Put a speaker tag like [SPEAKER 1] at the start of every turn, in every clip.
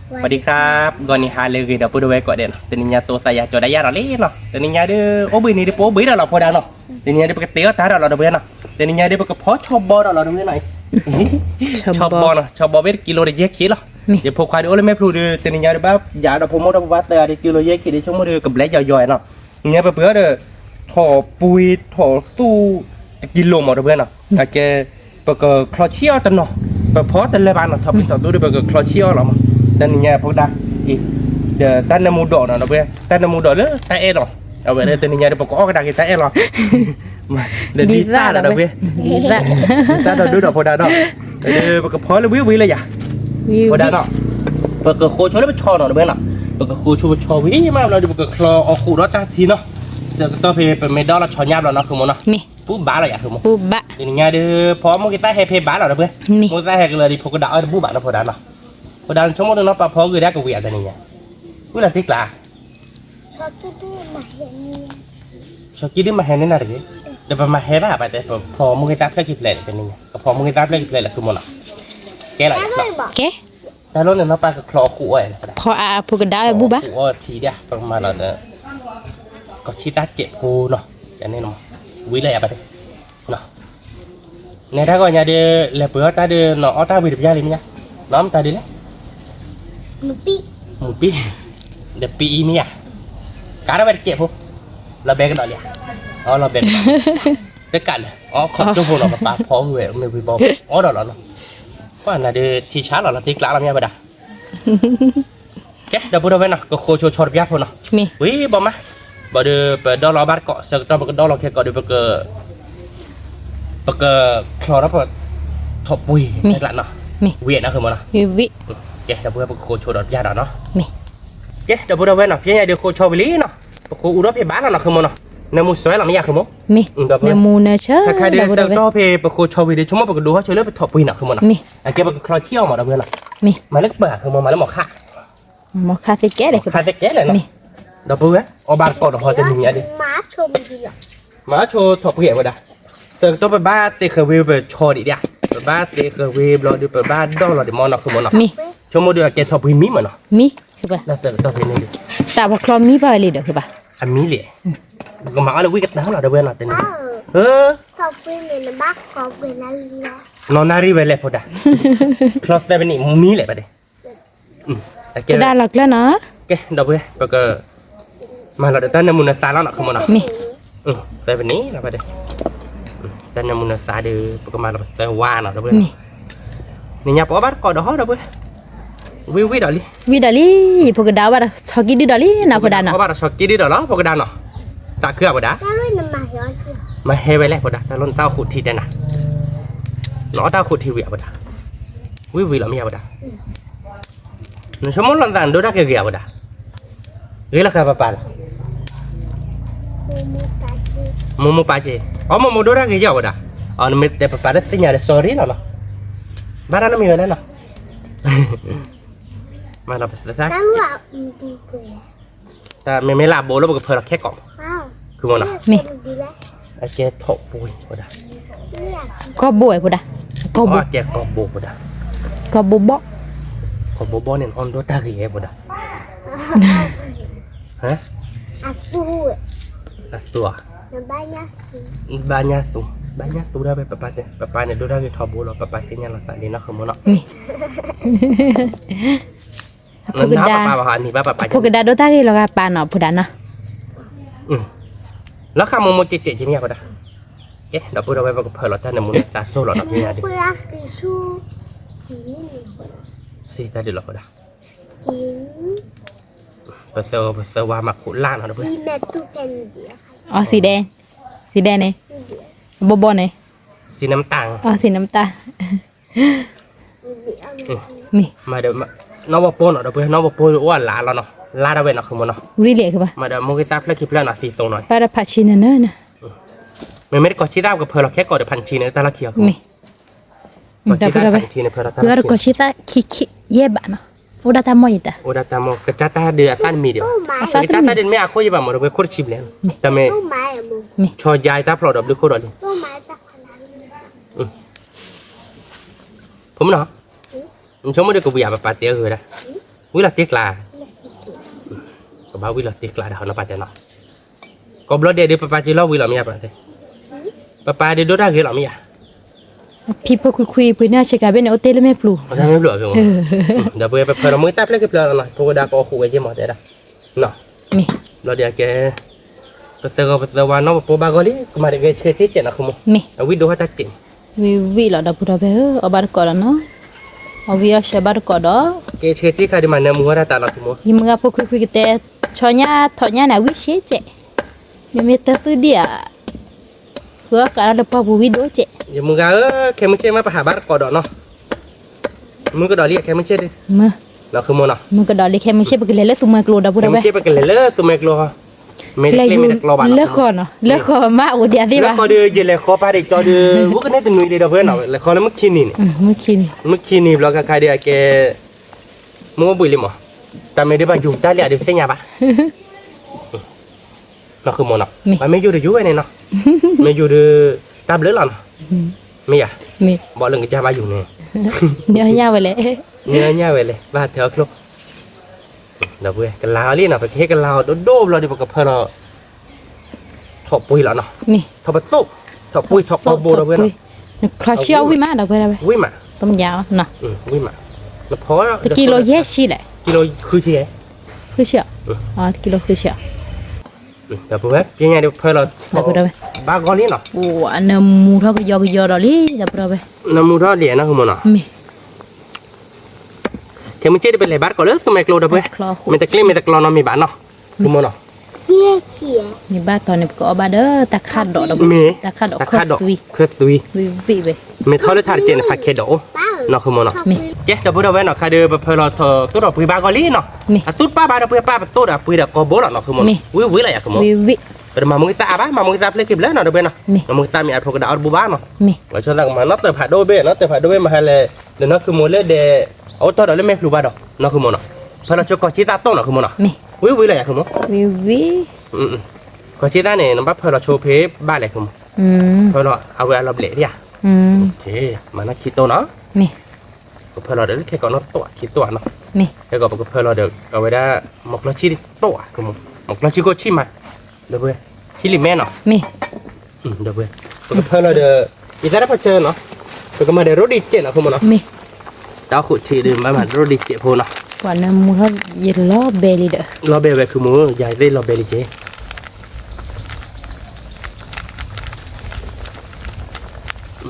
[SPEAKER 1] สวัสดีครับก่อนนี้หาเลยเดี๋ยวพูดไว้ก่อนเด่นตัวนี้ตัวsaya coba ya lah nihตัวนี้เด้อโอ้บีนี่เดี๋ยวโอ้บีเดี๋ยวเราพอได้เนาะตัวนี้เดี๋ยวไปเตะตาเราเดี๋ยวเนาะตัวนี้เดี๋ยวไปกระเพาะชอบบอลเราเดี๋ยวหน่อยชอบบอลเนาะชอบบอลเป็นกิโลเดียวคิดหรอเดี๋ยวพอควายดูเลยไม่พลูเดี๋ยวตัวนี้เดี๋ยวแบบยาเราพอมดเราวัดแต่เดี๋ยวกิโลเดียวคิดเดี๋ยวช่วงมื้อเดี๋ยวกับเล็กย่อยๆเนาะเนี่ยเพื่อเดี๋ยวถอปุยถอตู้กิโลหมดเพื่อนเนาะโอเคไปก็คลอเชียตันเนาะไปเพาะแต่ละบ้านเนาะทำไปต่อตู้เดี๋ยวไปก็คลอเชียหรอdan nya poda de tan mudo no be tan mudo le ta e no awe de tan nya de pokok ka kita e lo de dita da be dita da do poda no de pokok pho le wi le ya poda no pokok kho cho le cho no be no pokok kho cho cho wi ma lo de pokok klo o khu đó ta thi no se to pe pe me do la cho nyap lo noคือmo no pu ba la yaคือmo
[SPEAKER 2] pu ba
[SPEAKER 1] de nya de pho mo kita he pe ba lo be mo ta he le di pokok da pu ba no poda no dan cuma dengan apa pagi dia ke wiat tadinya. Ulah tiklah. Sakit dia mahal ni nak ke? Dapat mahal apa teh? Pau mungkin tak lagi pelak tadinya. Pau mungkin tak lagi pelak tu mana? Kelah.
[SPEAKER 2] Ke?
[SPEAKER 1] Kalau ni apa ke keluar kuat.
[SPEAKER 2] Pau apa ke dah bu ba?
[SPEAKER 1] Kuat tidak permana dah. Kau cita cek ku noh. Jadi noh. Wiat apa teh? Noh. Ni dah kau nyade lepas tadi noh. Otak wiat berjaya ni ya. Nom tadi le. Mupi the pi ini ya karena bercek pun lebih kenal ya oh lebih dekat oh kau tu pun apa apa pau gueไม่บอกoh dah lahว่าน่ะเดที่ช้าเราที่กลางเราเนี่ยบ่ได้แกเดี๋ยวพูดเอาไว้นะก็โคชชอดยับพุ่นเนาะมีวิบ่มาบ่เด้อไปดอลลาร์บาทเกาะสักตอนก็ดอลลาร์แค่เกาะเดี๋ยวไปเกอคลอรับทบปุยในกลางเนาะเวียนนะคือมันเนาะวิเดี๋ยวเพื่อนโคชดอดยาดเนาะมีเดี๋ยวพูดเอาไว้เนาะพี่ใหญ่เดี๋ยวโคชอวิลีเนาะโคอุดรเพบ้านเราคือมันเนาะเนื้อมูสวยเราไม่อยากคือมั้งมีเนื้อมูเนื้อเชื่อใครเดี๋ยวเสิร์ฟต่อเพโคชอวิลีชั่วโมงไปดูเขาช่วยเลือกไปถอดปุยเนาะคือมันเนาะมีไอ้เก็บไปคลอเชี่ยวหมดเอาเพื่อนเนาะมีมาเล็กเบอร์คือมาแล้วหมอกค่าเตะแก่เลยค่าเตะแก่เลยเนาะเดี๋ยวพูดไว้เอาบาร์กอดเขาจะมีอย่างนี้ม้าโชว์ดีอ่ะม้าโชว์ถอดปุยอะไรได้เสิร์ฟต่อไปบ้านเตะเคอร์วิวไปโชว์ดีอ่ะไปบ้านเตะเคอร์วิวเราดูไปบ้านดอลเราเดี๋ยวมองเนาะคือมันเนาะมีชั่วโมงเดียวแกทอปุยมีมั้ยเนาะมีคือป่ะแล้วเสิร์ฟต่อไปนี่แต่ว่าคลอมมีไปเลยเด้อคือป่ะอันมีเลยก็มาเอาวิกันน้ำเราเดี๋ยวเว้นเราเต็มทอปุยเนี่ยบ้าขอบเวลาลีนอนนารีเวลเลยพอได้คลอสเซเว่นนี่มีเลยป่ะเด้ก็ได้หลักแล้วนะโอเคเดี๋ยวเว้ยแล้วก็มาเราเดี๋ยวตั้งน้ำมันซาแล้วเนาะคือมันเนาะมีเซเว่นนี่เราไปเด้ตั้งน้ำมันซาเดี๋ยวก็มาเราเซวานเนาะเดี๋ยวเว้ยนี่เนี่ยพอบ้านก่อนเดี๋ยวเดี๋ยวเว้ยวิดอลี่พวกกระดาษว่าช็อกกี้ดิดอลี่นะพอดานะเพราะว่าช็อกกี้ดิดอลี่พวกกระดาษเนาะตาเครือพอดาตาลุ่นมาเหี้ยจีมาเฮไปแล้วพอดาตาลุ่นเต้าขุดทีเดนะล้อเต้าขุดทีเวียพอดาวิเราไม่เอาพอดาหนึ่งชั่วโมงหลังจากดูได้เกี่ยวพอดาเรื่องอะไรบ้างมูปาเจอ๋อมูดูได้เกี่ยวพอดาอ๋อนี่แต่ปาได้ที่เนี่ยสอรี่เนาะบ้านเราไม่มีอะไรเนาะมาเราภาษาแต่ไม่ลาโบแล้วก็เพลแค่กล่องคือมันนะมีไอ้แกถกปุยพอดาก็บวยพอดาก็บวยแกก็โบพอดาก็โบบ่ก็โบบ่เนี่ยออนดูตากี่พอดาฮะasu banyak tu dah papa ni dah ke thobo lo papa kenya lo tak ni nak ke mana ni papa ni papaพวกกระดาษดูตากี่lo apa noพอดานะแล้วข้ามึงเจ๊ๆนี่พอดาเอ๊ะเดี๋ยวพูดเอาไว้ว่าก็เพลอท่านน่ะมึงตาโซ่หรอนะพี่นะดิสีตาดิหรอพอดาเปอร์ว่ามาขุดล่างเนาะเพื่อนอ๋อสีแดงเนี่ยบอเนี่ยสีน้ำตาลอ๋อสีน้ำตาลนี่มาเดี๋ยวน้องบอโป้เนาะเพื่อนน้องบอโป้อ้วนลาเราเนาะลาเราเว้นเนาะคือมันเนาะรีเลียคือป่ะมาเดี๋ยวมุกิตาเพลคลิปแล้วเนาะสีตรงหน่อยปลาผัดชีนเนอร์นะไม่ได้กอดชีต้ากับเพลเราแค่กอดเดี๋ยวพันชีนตาละเขียวนี่กอดชีต้าพันชีนเพลเราตาละเขียวกอดชีต้าคิเย่บ้าเนาะudah tamu itu udah tamu kecata dia akan media kecata dia me aku je bamu gue kursi belen tapi chojai ta produk dia kurangผมเนาะ Chúng mới được cái việc mà tiệt rồi đấy. วิลาติกลาก็บ้าวิลาติกลาเดี๋ยวเราไปแต่เนาะก็บล็อดเดี๋ยวป้าจีเราวิลามีอะไรป้าเดี๋ยวดูได้กี่หรอมีอ่ะ
[SPEAKER 2] พี่พอคุยๆเพื่อนน่าจะกลายเป็นโอเตลแม่ปลู
[SPEAKER 1] ไม่ไม่ปลวกกันเดี๋ยวไปเรามือแทบเล็กเปล่าหน่อยพวกดาก็คู่กันยี่หมดเลยนะเนาะ
[SPEAKER 2] มี
[SPEAKER 1] เราเดี๋ยวแกpesawat no pobagoli kemarin ke cerita cek nak kamu
[SPEAKER 2] มี
[SPEAKER 1] awi doa tak cek
[SPEAKER 2] วิละดับเราไปอบาร์ก่อนเนาะเอาวิอาชบาร์ก่อน
[SPEAKER 1] ke cerita kah di mana muara tak nak kamu
[SPEAKER 2] ยิ่งมึงพอคุยๆกันชอนยาถอนยาหนาวิเชเจมีเมตาฟื้นเดียเพื่อการเราพอบุวิโดเจ
[SPEAKER 1] ya muga ke mencet mah pahabar kodok no muga dah lihat ke mencet deh
[SPEAKER 2] มึง
[SPEAKER 1] nak kamu no
[SPEAKER 2] มึงก็ดอลเลยแค่ไม่ใช่ไปกินเลยตัวมึงกลัวดับ
[SPEAKER 1] ke
[SPEAKER 2] เราไป
[SPEAKER 1] mencet pakai lele tu mek lo medek medek lo ban
[SPEAKER 2] เลิกคอเนาะเลิกคอมาอุดยาดีป่ะ
[SPEAKER 1] kau dia je le kau pada kau dia bukan itu nui dia dah pernah le kau le mukini ni
[SPEAKER 2] เมื่อกี้นี่
[SPEAKER 1] mukini belakang kau dia ke mau beli mah tapi dia baju tak lihat dia tanya apa nak kamu no meju dia juga ni no meju dia tablet lah no มีอ่ะ
[SPEAKER 2] มี
[SPEAKER 1] บอกเรื่องกระจายมาอยู่เนี่ย
[SPEAKER 2] เนื้อยาวไปเลย
[SPEAKER 1] เนื้อไปเลยบ้าเถอะครบเดี๋ยวเว้ยกันลาวนี่นะไปเทกันลาวโดบเราดีกว่ากับเพื่อนเราถอดปุยแล้วเนาะ
[SPEAKER 2] มี
[SPEAKER 1] ถอดปัสสุถอดปุยถอดปอโบเราเว้ยเนาะ
[SPEAKER 2] คลาเชียววิมาเราไปเลย
[SPEAKER 1] วิ่งมา
[SPEAKER 2] ต้มยาวเนาะ
[SPEAKER 1] วิ่งมาแล้วพอแล้ว
[SPEAKER 2] ตะกี้เราแย่ชีแหละ
[SPEAKER 1] กิโลคือที่ไหน
[SPEAKER 2] คือเชียวอ๋อตะกี้เราคือเชียว
[SPEAKER 1] เดี๋ยวเว้ยยังไงเดี๋ยวเพื่อนเรา
[SPEAKER 2] เดี๋ยวไปเราไป
[SPEAKER 1] บ้ากอลี่เนาะ
[SPEAKER 2] โอ้อันนั้นมูทอกยอกยอดอลี่เดี๋ยวไปเราไป
[SPEAKER 1] น้ำมูทอดเหรียญนะคุณมนะ
[SPEAKER 2] มี
[SPEAKER 1] แค่ไม่ใช่เป็นเลยบ้านก่อนเลยสมัยกลัวเดี๋ยวเว้ยไม่ตะกลิ้มไม่ตะกลอนมีบ้านเนาะคุณมนะ
[SPEAKER 2] มีบ้านตอนนี้ก็อบาเด้อตะขาดดอก
[SPEAKER 1] มี
[SPEAKER 2] ตะขาดดอก
[SPEAKER 1] ตะ
[SPEAKER 2] คอ
[SPEAKER 1] ขาดดอก
[SPEAKER 2] สวี
[SPEAKER 1] เคยสวี
[SPEAKER 2] วิไป
[SPEAKER 1] ไม่เท่าเลยทาร์เจนพาเคดโอเนาะคือมันเนาะ
[SPEAKER 2] มี
[SPEAKER 1] เจ๊เดี๋ยวพูดเอาไว้เนาะใครเดินไปเพลอทอตัวเราปุยบากอลี่เนาะ
[SPEAKER 2] มี
[SPEAKER 1] สุดป้าบาเราปุยป้าไปสุดอะปุยเด็กกอบอลเนาะคือมันวิอะไรอะคือมัน
[SPEAKER 2] วิ
[SPEAKER 1] แต่มามึงสาบ้ามามึงสาเพลย์กิบแล้วเนาะเดี๋ยวเนาะมามึงสามีอัดพวกดาวบูบ้าเนาะ
[SPEAKER 2] มี
[SPEAKER 1] ว่าชนหลังมาเนาะแต่ผ่าโดเบ้เนาะแต่ผ่าโดเบ้มาให้เลยเดี๋ยวเนาะคือมันเลยเดเอาตัวเราเล่นไม่พลูบ้าดอกเนาะคือมันเนาะเพราะเราจะกอชิตาโต้เนาะคือมันเนาะ
[SPEAKER 2] มี
[SPEAKER 1] วิอะไรอะคือมัน
[SPEAKER 2] วิ
[SPEAKER 1] กอชิตาเนี่ยน้ำบัฟเพอเราโชว์เพย์บ้าอะไรคือมัน เพราะเราเอาไว้เราเบลดเนี่ยเจ๊มานักคิดตัวเนาะ
[SPEAKER 2] มี
[SPEAKER 1] ก็เพื่อเราเดี๋ยวแค่ก่อนเนาะตัวคิดตัวเนาะ
[SPEAKER 2] มี
[SPEAKER 1] แล้วก็เพื่อเราเดี๋ยวเอาไว้ได้หมกเราชิดตัวคือมึงหมกเราชิโกชิมาเดี๋ยวเว้ยชิลิแม่เนาะ
[SPEAKER 2] มี
[SPEAKER 1] เดี๋ยวเว้ยก็เพื่อเราเดี๋ยวอีกแล้วพอเจอเนาะก็มาเดี๋ยวรถดีเจเนาะคือมึงเนาะ
[SPEAKER 2] มี
[SPEAKER 1] ดาวขุดทีเดิมมารถดีเจพูเนาะ
[SPEAKER 2] วันนั้นมูทอเยลล้อเบลีเด้อ
[SPEAKER 1] เราเบลเวคือมึงใหญ่ได้เราเบลเจ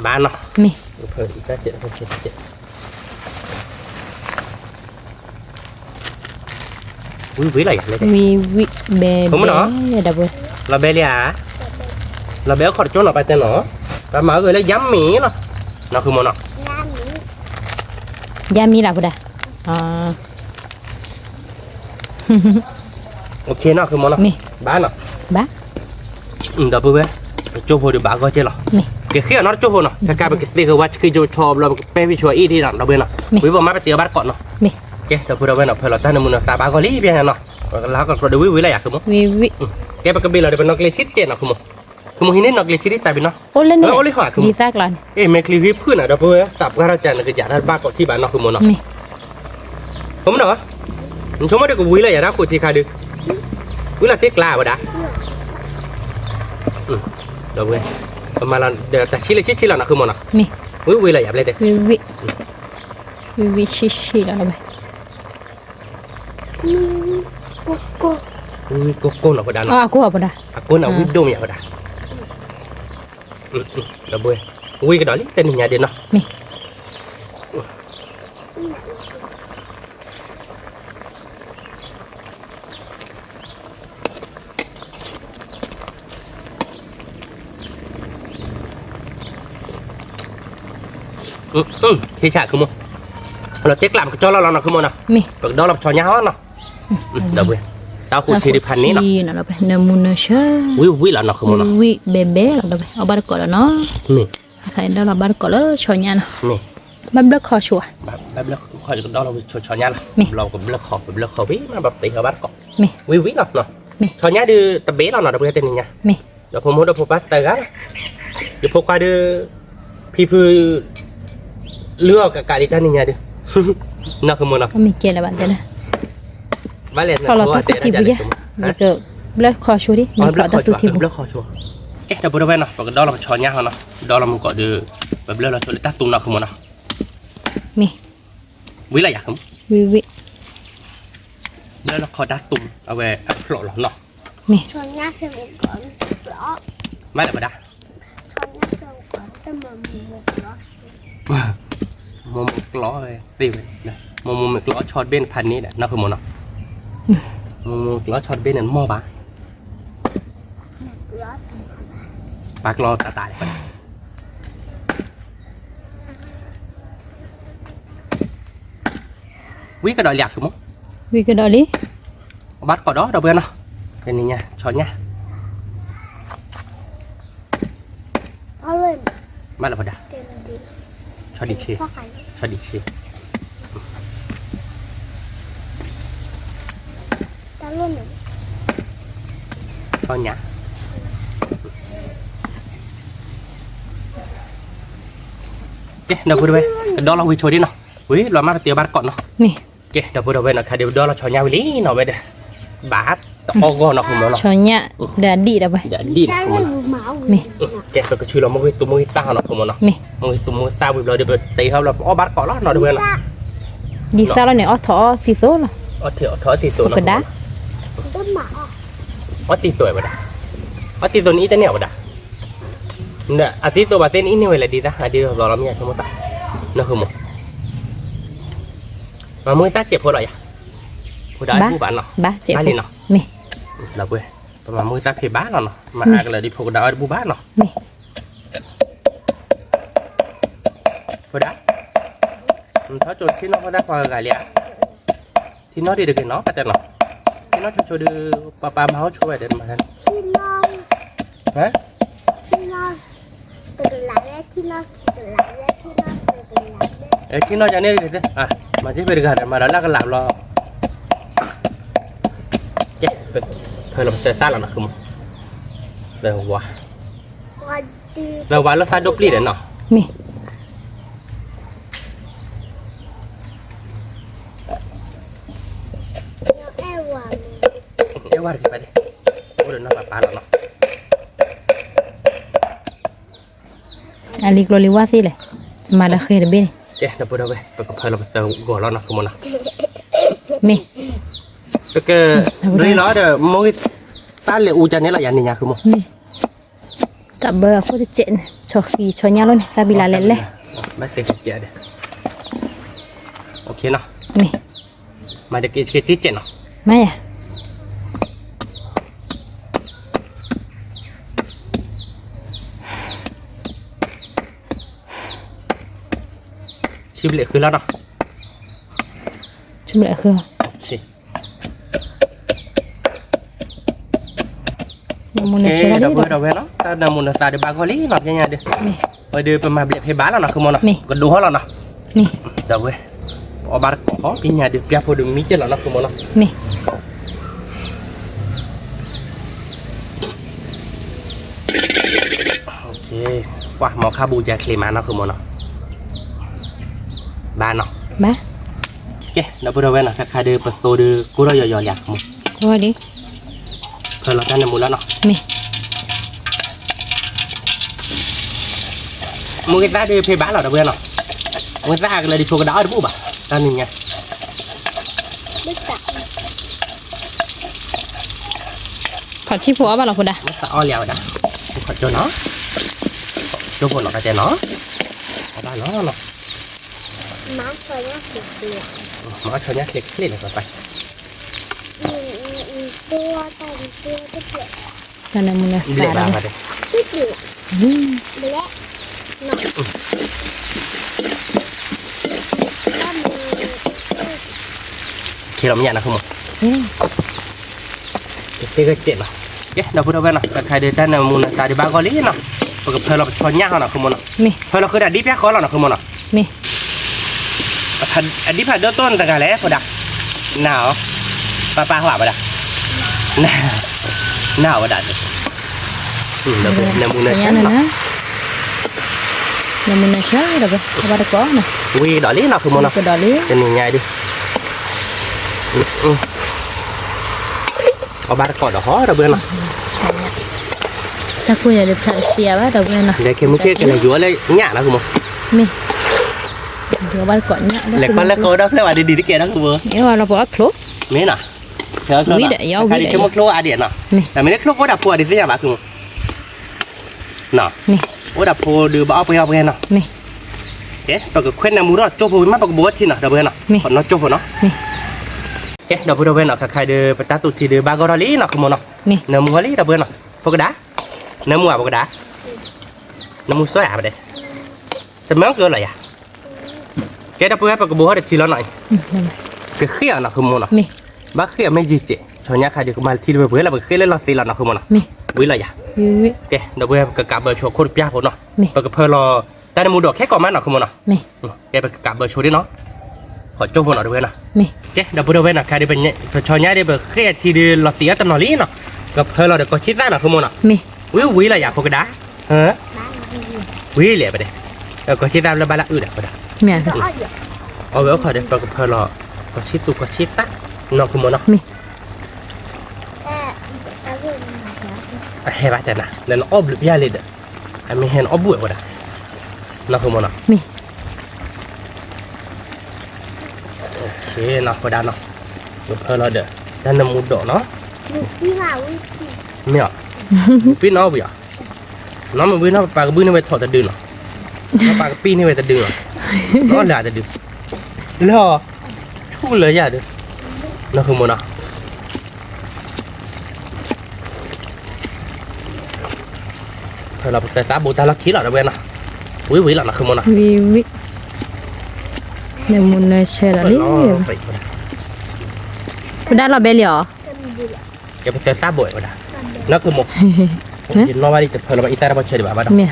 [SPEAKER 1] บ้านเนาะ
[SPEAKER 2] มี
[SPEAKER 1] เพื่ออีกแล้วเจเพื่อเจวิอะไรเลย
[SPEAKER 2] วิเบดับเบิ้ล
[SPEAKER 1] เราเบลเราเบลขอดจ้นออกไปแต่เนาะแต่มาเลยแล้วย้ำหมีเนาะเนาะคือมันเนาะ
[SPEAKER 2] ยามีหลับได้อ่า
[SPEAKER 1] โอเคเนาะคือมันเนาะ
[SPEAKER 2] มี
[SPEAKER 1] บ้านเนาะ
[SPEAKER 2] บ้า
[SPEAKER 1] เดี๋ยวไปเว้ยโจโผล่บ้าก็เจ๊หรอ
[SPEAKER 2] มี
[SPEAKER 1] เกี่ยวเนาะโจโผล่เนาะถ้ากลายเป็นที่คือว่าคือโจชอบเราเป็นวิชวลอีที่เราเบลเนาะวิบอกมาไปเตี๋ยวบ้านก่อนเนาะ
[SPEAKER 2] มี
[SPEAKER 1] เดี๋ยวพูดเอาไว้เนาะเพื่อเราตั้งมือเนาะตาบ้าก็รีบยังไงเนาะแล้วก็เดี๋ยววิอะไรอะคือมัน
[SPEAKER 2] วิ
[SPEAKER 1] แกไปกระบี่เราเดี๋ยวเป็นนกเลี้ยชิดเจนเนาะคือมึงหินนี่นกเลี้ยชิดที่ตายไปเนาะ
[SPEAKER 2] โอ้เล่นเนี่ย
[SPEAKER 1] โอ้เลยหัวคือ
[SPEAKER 2] ดีซากลัน
[SPEAKER 1] เอ้เมคลีวิเพื่อนอะเดี๋ยวเพื่อสับก็เราจะนึกอยากได้บ้านก่อนที่บ้านเนาะคือมันเนาะ
[SPEAKER 2] มี
[SPEAKER 1] ผมเนาะมันชมว่าเด็กวิเลยอย่าได้คุยทีใครดูวิลาเต็กลาบ่ดาเดี๋ยวเว้ยประมาณเดี๋ยวแต่ชิลชิลนะคือมันเนาะ
[SPEAKER 2] มี
[SPEAKER 1] วิเลยอย่าเลยเด็ก
[SPEAKER 2] วิชิแล้วไป
[SPEAKER 1] วิโกโก้เนาะบ่ดา
[SPEAKER 2] อ๋อ
[SPEAKER 1] เนาะ
[SPEAKER 2] กูเอาไปได้
[SPEAKER 1] อากูเนาะวิโดมีอย่าบ่ดาเดี๋ยวเว้ยวิก็ดอลิแต่นี่อย่าเด่นเนาะ
[SPEAKER 2] มี
[SPEAKER 1] ที่ฉากคือมันเราเต็กลามก็จอเราเนาะคือมันเนาะ
[SPEAKER 2] มี
[SPEAKER 1] เปิดดอกเราชอยาวเนาะเดี๋ยวเว้ยดาวขุดทีดิพันนี้เนาะ
[SPEAKER 2] เราไปเนมูนเชอ
[SPEAKER 1] วิแล้วเนาะคือมันเนาะ
[SPEAKER 2] วิเบเบ้เราไปเอาบาร์ก่อนเนาะ
[SPEAKER 1] นี่
[SPEAKER 2] ใครได้เราบาร์ก่อนแล้วชอยยัน
[SPEAKER 1] นี่
[SPEAKER 2] บับเบิลคอชัว
[SPEAKER 1] แบบเลือกคอยดอกเราชอยาว
[SPEAKER 2] มี
[SPEAKER 1] เราก็เลือกขอบเลือกขอบวิมาแบบตีเขาบ้านเกาะ
[SPEAKER 2] มี
[SPEAKER 1] วิเนาะเนาะ
[SPEAKER 2] มี
[SPEAKER 1] ชอยาวดื้อตะเบ้เราเนาะเดี๋ยวเพื่อนเต้นยังไง
[SPEAKER 2] มี
[SPEAKER 1] เดี๋ยวผมพูดเดี๋ยวผมปัสเตอร์กันเดี๋ยวพวกควายดื้อพี่พือเลือกกับการดิตันยังไงดื้อเนาะคือมันเนาะ
[SPEAKER 2] มีเกลือบ้างเด้อ
[SPEAKER 1] Vale,
[SPEAKER 2] kalau tak suti bu ya jika boleh kau syuri ni kalau tak suti bu
[SPEAKER 1] Boleh kau syur. Dah boleh nah. Pakai dalam connya nah. Dalam muka dia. Boleh lah culik tak tunggu kamu nah.
[SPEAKER 2] ni
[SPEAKER 1] Wilayah kamu.
[SPEAKER 2] wiwi
[SPEAKER 1] Boleh lah kau dah tung. Awe upload lah nah.
[SPEAKER 2] ni
[SPEAKER 3] Soalnya kemudian blok,
[SPEAKER 1] Mana pada?
[SPEAKER 3] soalnya kemudian teman blok.
[SPEAKER 1] Mau kló về tìm này mau kló chọt bên phần này nó không muốn nào mau kló chọt bên này mò bà kló tạ tài vậy quý cái đòi liạc đúng không
[SPEAKER 2] wi ke dali
[SPEAKER 1] bắt cỏ đó đâu bên nào cái này nha chọt nha
[SPEAKER 3] Oleh
[SPEAKER 1] mắt là vào đã
[SPEAKER 3] kemudian
[SPEAKER 1] cho đi chơi
[SPEAKER 3] pakai
[SPEAKER 1] cho đi chơi
[SPEAKER 3] talon
[SPEAKER 1] cho nhà ok đâu vừa đây cái đó là quy chơi đi nào quý là mắt tiêu bắt cỏ nó
[SPEAKER 2] ni
[SPEAKER 1] ok đâu vừa đây là cái điều đó là cho nhau lý nào vậy đây bát to go nó không nó
[SPEAKER 2] chonya dadi dah bai
[SPEAKER 1] đã đi
[SPEAKER 3] kita
[SPEAKER 1] không nó
[SPEAKER 3] mau
[SPEAKER 2] ni
[SPEAKER 1] ok rồi cái chuyện là một cái tụi mình sao nó không nó
[SPEAKER 2] ni
[SPEAKER 1] một cái tụi mình sao bây giờ đượcตีเขาlà ó bắt cỏ nó được nó
[SPEAKER 2] di sala ni oh tho si so lah
[SPEAKER 1] ó thiểu thở thì tụi nó
[SPEAKER 2] cái đá
[SPEAKER 3] kita mau
[SPEAKER 1] ó tí tuổi vậy ó tí tuổi ní tên nào vậy nè à tí tuổi bà tên ít như vậy là đi ra à đi rồi làm nhà không ta nó không một mà mới sát chẹp thôi rồi à hồi đó bạn nó
[SPEAKER 2] ba cek
[SPEAKER 1] ba lên nó
[SPEAKER 2] ni
[SPEAKER 1] là quê mà mới sát thì bá nó mà ai là đi phụ đó bu bá nó
[SPEAKER 2] ni
[SPEAKER 1] hồi đó tháo chuột thì nó có đã qua gài lẹ thì nó đi được cái nó cả tên nó thì nó cho đưa papa máu cho về đến mà thân
[SPEAKER 3] Chinong
[SPEAKER 1] hả
[SPEAKER 3] Chinong từ lại Chinong từ lại Chinong từ lại
[SPEAKER 1] thì nó cho nên được à mà chỉ về được gần mà đó là cái làm lo chết thời làm sẽ xa là nó không rồi quá
[SPEAKER 3] waduh
[SPEAKER 1] rồi quá nó xa đốt đi đến nó
[SPEAKER 2] ni
[SPEAKER 3] yang ewan
[SPEAKER 1] em qua được phải đi ủa nó papa nó
[SPEAKER 2] ali kalau liwat sih le mada khair be
[SPEAKER 1] chết nó bữa đâu về thời làm sẽ gõ nó không nó
[SPEAKER 2] ni
[SPEAKER 1] cái rồi nó được mỗi ta liệu u cho nên là dạng này nhà không
[SPEAKER 2] ni tak ber aku tu cek chok si chonya lo ni tapi la le
[SPEAKER 1] bác sĩ chết đấy ok nó
[SPEAKER 2] ni
[SPEAKER 1] mà được cái tiết chết nó
[SPEAKER 2] maya
[SPEAKER 1] chim lệ khứ lắm nó
[SPEAKER 2] cuma ke
[SPEAKER 1] chị
[SPEAKER 2] namun
[SPEAKER 1] ok
[SPEAKER 2] nak
[SPEAKER 1] đâu về đâu về nó ta đang muốn ta được ba gói lý làm cho nhà được
[SPEAKER 2] ni
[SPEAKER 1] rồi đưa mà bị phải bán là nó không muốn nó
[SPEAKER 2] Nè.
[SPEAKER 1] còn đủ hết là nó
[SPEAKER 2] ni
[SPEAKER 1] đâu về ở ba có cái nhà được gia phụ đường mỹ chứ là nó không muốn nó
[SPEAKER 2] ni
[SPEAKER 1] ok qua màu kha bù già kề mà nó không muốn nó ba nó
[SPEAKER 2] ba
[SPEAKER 1] ok đâu về đâu về nó khai đưa bắt đầu đưa cú đó dò dò không
[SPEAKER 2] kau đi
[SPEAKER 1] thôi là ta nên muốn nó
[SPEAKER 2] ni
[SPEAKER 1] mua cái giá đi phải bán là đâu về nó mua giá là đi chùa cái đó được bố bà ta nhìn nha
[SPEAKER 3] besar
[SPEAKER 2] ผัดขี้ผัวป่ะล่ะคุณดา
[SPEAKER 1] nó sợ lèo đã không cho nó cho cô nó cái cho nó ba nó
[SPEAKER 3] má soalnya kecil
[SPEAKER 1] nó cho nhá click click là phải
[SPEAKER 3] tua tadi tua kecil
[SPEAKER 2] karena mudah
[SPEAKER 1] đi lại
[SPEAKER 2] sekarang
[SPEAKER 1] vào đây
[SPEAKER 3] kecil belek no
[SPEAKER 1] khi làm nhà nó không một
[SPEAKER 2] hmm.
[SPEAKER 1] cái chuyện nào cái đâu có đâu về nào khai để tên là muốn là đi ba gói lý nào còn thời là cho nhá nó không một nào
[SPEAKER 2] ni
[SPEAKER 1] thời là cứ đã đi bé khó là nó không một nào
[SPEAKER 2] ni
[SPEAKER 1] thật đi phải đỡ tôn ta cả lẽ phải đặt nào pa hỏa vào đặt nào vào đặt đâu về nằm muốn
[SPEAKER 2] Kanya
[SPEAKER 1] là
[SPEAKER 2] na namun nak siapa dah apa ada kau na
[SPEAKER 1] quy đỏ lý nào không một nào
[SPEAKER 2] ke dali
[SPEAKER 1] cho nên nhai đi เอาบาร์กอดห่อเราเบื่อเนาะ
[SPEAKER 2] ถ้าคุณอยากได้ผัดเสียว่าเราเนี่ยนะ
[SPEAKER 1] เดี๋ยวเคมุเช่กันเลยยั่วเลยหยานะคุณโม
[SPEAKER 2] มีเดี๋ยวบ้านก่อนเนี่ย
[SPEAKER 1] เล็กบ้านเล็กเขาได้เพื่อว่าดีๆที่แกนะคุณโม
[SPEAKER 2] เนี่ยว่าเราบอกว่าครบ
[SPEAKER 1] มีน่ะเธอใครที่ชั่วโมงโคลอาเดียนเนาะแต่ไม่ได้โคลก็ดับพัวดีที่ยังบ้าคุณเนาะ
[SPEAKER 2] นี่
[SPEAKER 1] โอ้ดับพัวดูบ้าไปเอาไปเนาะ
[SPEAKER 2] นี่
[SPEAKER 1] เอ๊ะปกติเควนน้ำมูรอดโจพูมาปกติบัวที่เนาะดับเบิลเนาะขอน้องโจพูเนาะ
[SPEAKER 2] นี่
[SPEAKER 1] เอ๊ะดับเบิลดับเบิลเนาะใครเดือไปตัดตุทีเดือบากอร์ลีเนาะคุณโมเนาะ
[SPEAKER 2] นี่
[SPEAKER 1] น้ำมูร์ลีดับเบิลเนาะปกติน้ำมูปกติน้ำมูสวยอะไรสมัยเกิดอะไรอ่ะแกดับเบิลปกติบัวเด็ดทีละหน่อยก็เขี้ยเนาะคุณโมเนาะ
[SPEAKER 2] นี่
[SPEAKER 1] บ้าเขี้ยไม่จีเจชาวนี้ใครเดือมาทีเดียวเบื่อแล้วเขี้ยเล่นลอตเตอรี่เนาะคุณโมเนาะ
[SPEAKER 2] นี่
[SPEAKER 1] วิอะไรอ่ะ
[SPEAKER 2] วิ
[SPEAKER 1] เอ๊ะดับเบิลกับกาเบอร์โชว์โคตรพิ้งผมเนาะ
[SPEAKER 2] นี่
[SPEAKER 1] ปกติเพลอแต่น้ำมูดอกแค่ก่อนมันเนาะคุณโมเนาะ
[SPEAKER 2] นี่
[SPEAKER 1] แกไปกาเบอร์โชว์ดิเนาะขอโจพูเนาะดับเบิลเนาะ
[SPEAKER 2] นี่
[SPEAKER 1] เจ๊ดับเบิลเว้นอ่ะใครได้เป็นเนี่ยชอยเนี่ยได้แบบแค่ทีเดียวลอตเตี้ยตนอลี่เนาะก็เพิ่มเราเดี๋ยวก็ชิดได้เนาะคุณโมเนาะ
[SPEAKER 2] นี่
[SPEAKER 1] วิอะไรอย่างพวกกระดาเฮ้วิเหลี่ยไปเลยแล้วก็ชิดได้แล้วบ้านละอื่นอ่ะก็ได้
[SPEAKER 2] เมีย
[SPEAKER 3] ก็เอาเดี๋ยว
[SPEAKER 1] เอาไว้ขอเดี๋ยวก็เพิ่มเราก็ชิดตุก็ชิดตะเนาะคุณโมเนาะ
[SPEAKER 2] นี่
[SPEAKER 3] เอาเรื่องมาแล้ว
[SPEAKER 1] เฮ้ยบ้าแต่นะแล้วอ้อบหรือยาเลยเด้อไอ้ไม่เห็นอ้อบบุ๋ยก็ได้เนาะคุณโมเนาะ
[SPEAKER 2] นี่
[SPEAKER 1] โอเคเนาะก็ได้เนาะเพิ่มเราเด้อด้านน้ำมูดอกเนาะ
[SPEAKER 3] ลูกพี่มาวิธี
[SPEAKER 1] เนี่ยพี่น้องพี่อ่ะน้องมันวิ่งน้องปลากระบื้อนี่ไปถอดตะดึงเนาะปลากระปี้นี่ไปตะดึงเนาะน้องเหลือตะดึงเหรอชู้เลยอย่าเด้อน้องคือโมนะเราใส่ซาบูตาลักคิดหรอนะเว้ยนะวิหรอนะคือโมนะ
[SPEAKER 2] วิเนี่ยมุนเนี่ยเชลลี่คุณได้เราเบลล์เหรอ
[SPEAKER 3] จะมีดีแหละ
[SPEAKER 1] แกไปใส่ซาบูก็ได้นั่นคือโมกินน้องว่าดิจะเพิ่มเราไปอีตาเราไปเฉยดีกว่าบ้าง
[SPEAKER 2] เมีย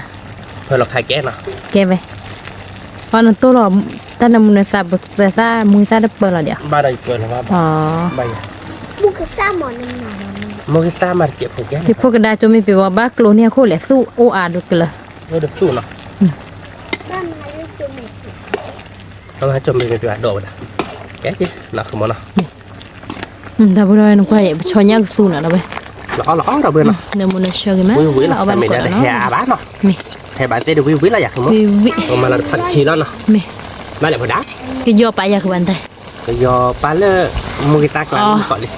[SPEAKER 1] เพิ่มเราขายแก้นะ
[SPEAKER 2] แกไปตอนนั้นตัวเราตอนนั้นมุนเนี่ยซาบซามุนซาได้เปิดเราเดี๋ยว
[SPEAKER 1] บ้านเราเปิดแล้วว่า
[SPEAKER 2] อ๋อ
[SPEAKER 1] ใบ
[SPEAKER 3] บุกซ่าหมอนึงหน่อย
[SPEAKER 1] โมกิซามาเก็บพวกแก้
[SPEAKER 2] ที่พวกกระดาษจะไม่ไปว่าบ้าโกลเนี่ยโคตรแหละสู้โออาดูกันเลย
[SPEAKER 1] เราเดือดสู้เนาะ
[SPEAKER 3] บ้านมาเรื่องตัวหมด
[SPEAKER 1] ต้องให้จมไปเป็นตัวโดดนะแกจีหนักขโมยนะ
[SPEAKER 2] ถ้าพูดได้น้องก็อย่าชอยยากสู้นะเราไป
[SPEAKER 1] หล่อเราเบื่อเนาะ
[SPEAKER 2] เดี๋ยวมุนเชื่อกันไหม
[SPEAKER 1] วิละ
[SPEAKER 2] เอาบ้าน
[SPEAKER 1] ไม่
[SPEAKER 2] ก่อ
[SPEAKER 1] ได้
[SPEAKER 2] นเนาะ
[SPEAKER 1] แค่บ้านเนาะ
[SPEAKER 2] มี
[SPEAKER 1] แค่บ้านเต้ดูวิละอยากขโมย
[SPEAKER 2] วิ
[SPEAKER 1] เอามาเราผัดชีแล้วเนาะ
[SPEAKER 2] มี
[SPEAKER 1] บ้านไหนพอได้
[SPEAKER 2] ก็ย่อไปอยากวันใด
[SPEAKER 1] ก็ยอปลาเลอมูกิตากลางก่อนเลย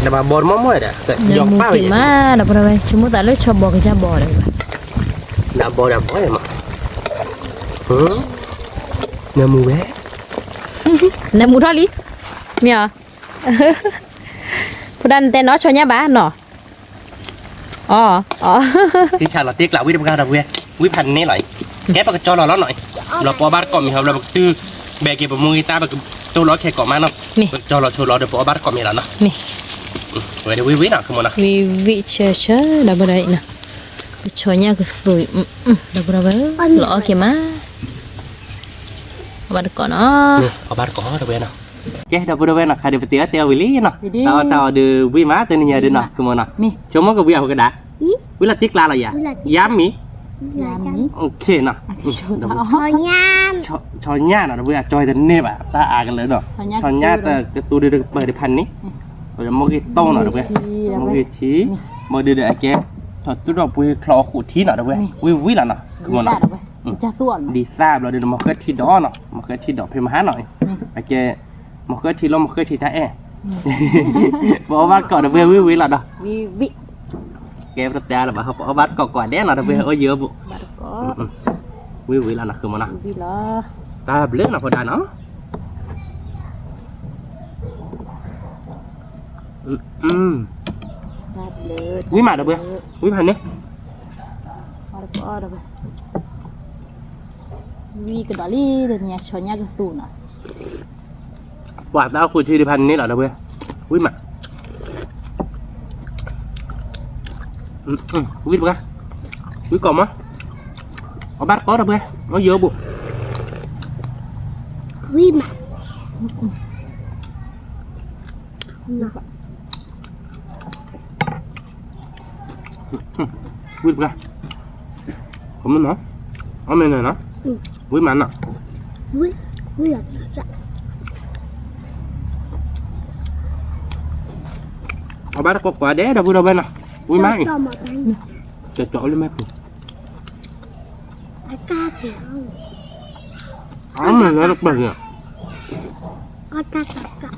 [SPEAKER 1] แต่มาบอลมั่วๆเด้อแต่ย
[SPEAKER 2] เดี๋ย
[SPEAKER 1] อ
[SPEAKER 2] วมุ
[SPEAKER 1] ป้า
[SPEAKER 2] กิมาเดี๋ยวพูดไปชั่วโมงแต่เลิกชอบบอกก็จะบอกเลยว่า
[SPEAKER 1] ดับบอลมาเนื้อมูแวะ
[SPEAKER 2] ในมุทอลิมีอ่ะพูดดันแต่เนาะชอยยาบ้านเนาะอ๋อ
[SPEAKER 1] ที่ชาลอตเต็กละวิธีการเราวิพันนี้หน่อยแกปากจอเราแล้วหน่อยเราปอบ้านก่อนมีครับเราคือแบกเก็บมูกิตาแบบตัวล้อแค่ก่อนมาเนาะจอเราโชว์เราเดี๋ยวปอบ้านก่อนมีแล้วเนาะ
[SPEAKER 2] มี
[SPEAKER 1] เว้ยเดี๋ยววิน่ะคือมันนะ
[SPEAKER 2] วิเชื่อเดี๋ยวพูดได้นะชอยยาก็สวยเดี๋ยวพูดไปหล่อเกี่ยมาบ้านก่อนเนาะ
[SPEAKER 1] นี่เอาบาร์ก่อนเดี๋ยวเว้ยนะแกเดี๋ยวพูดเว้ยนะใครเดี๋ยวไปเตี้ยเตี้ยวิลลี่นะต่อเดี๋ยววิมาตัวนี้เดี๋ยวนะคือมันนะ
[SPEAKER 2] มี
[SPEAKER 1] ชมมันก็วิเอากระดาษวิลาติกลาอะไรย้ำมี
[SPEAKER 2] ยามนี้
[SPEAKER 1] โอเคนะเดี๋ยว
[SPEAKER 3] ขอยาม
[SPEAKER 1] ชอนย่านะเดี๋ยวเว้ยจอยแต่เน็บอ่ะตาอากันเลยเนาะชอนย่าแต่ตัวเดือดเปิดพันนี้เราจะมองกี่โต้หน่อยเดี๋ยวเว้ยมองกี่ทีมองเดือดไอ้แกถอดตัวดอกปุยคลอขูดทีหน่อยเดี๋ยวเว้ยวิละนะคือมันนะ
[SPEAKER 2] จะส่วน
[SPEAKER 1] ดีทราบเราเดี๋ยวมาเคลื่อนที่ดอเนาะมาเคลื่อนที่ดอกเพมหาหน่อยโอเคมาเคลื่อนที่ลมมาเคลื่อนที่ท่าแอบอกว่าก่อนเดี๋ยววิละเนาะ
[SPEAKER 2] วิ
[SPEAKER 1] แกประเดี๋ยวเราบอกเขาบอกว่าก่อนเดี๋ยวเนาะเดี๋ยวเยอะบุ
[SPEAKER 2] บาร์ก็
[SPEAKER 1] วิละนะคือมันนะ
[SPEAKER 2] วิละ
[SPEAKER 1] ตาเลือกนะพอได้เนาะ
[SPEAKER 2] นับเลย
[SPEAKER 1] วิมาเดี๋ยววิพันนี่
[SPEAKER 2] บาร์ก็เดี๋ยววิกระดาลี่เดี๋ยวนี้ชอนยากระตูน่ะ
[SPEAKER 1] กว่าดาวคุณชื่อพันนี่เหรอเดี๋ยววิมาวิปะวิก่อนมั้ยเอาบัตรก็เดี๋ยวเอาเยอะบุ
[SPEAKER 3] วิมา
[SPEAKER 1] วิปะผมมันเนาะเอาเมนูเนาะวิมันอ่ะ
[SPEAKER 3] วิอยากจะ
[SPEAKER 1] เอาบ้านกว่าเด้อเดี๋ยวพูดเอาไปนะอุ้ยไม่
[SPEAKER 3] ต่อมาเป็น
[SPEAKER 1] จะเจาะเลยไหมพูด
[SPEAKER 3] ไอ้กาเขียว
[SPEAKER 1] อ๋อมันแล้วแบบเนี่ย
[SPEAKER 3] ก็ตากะ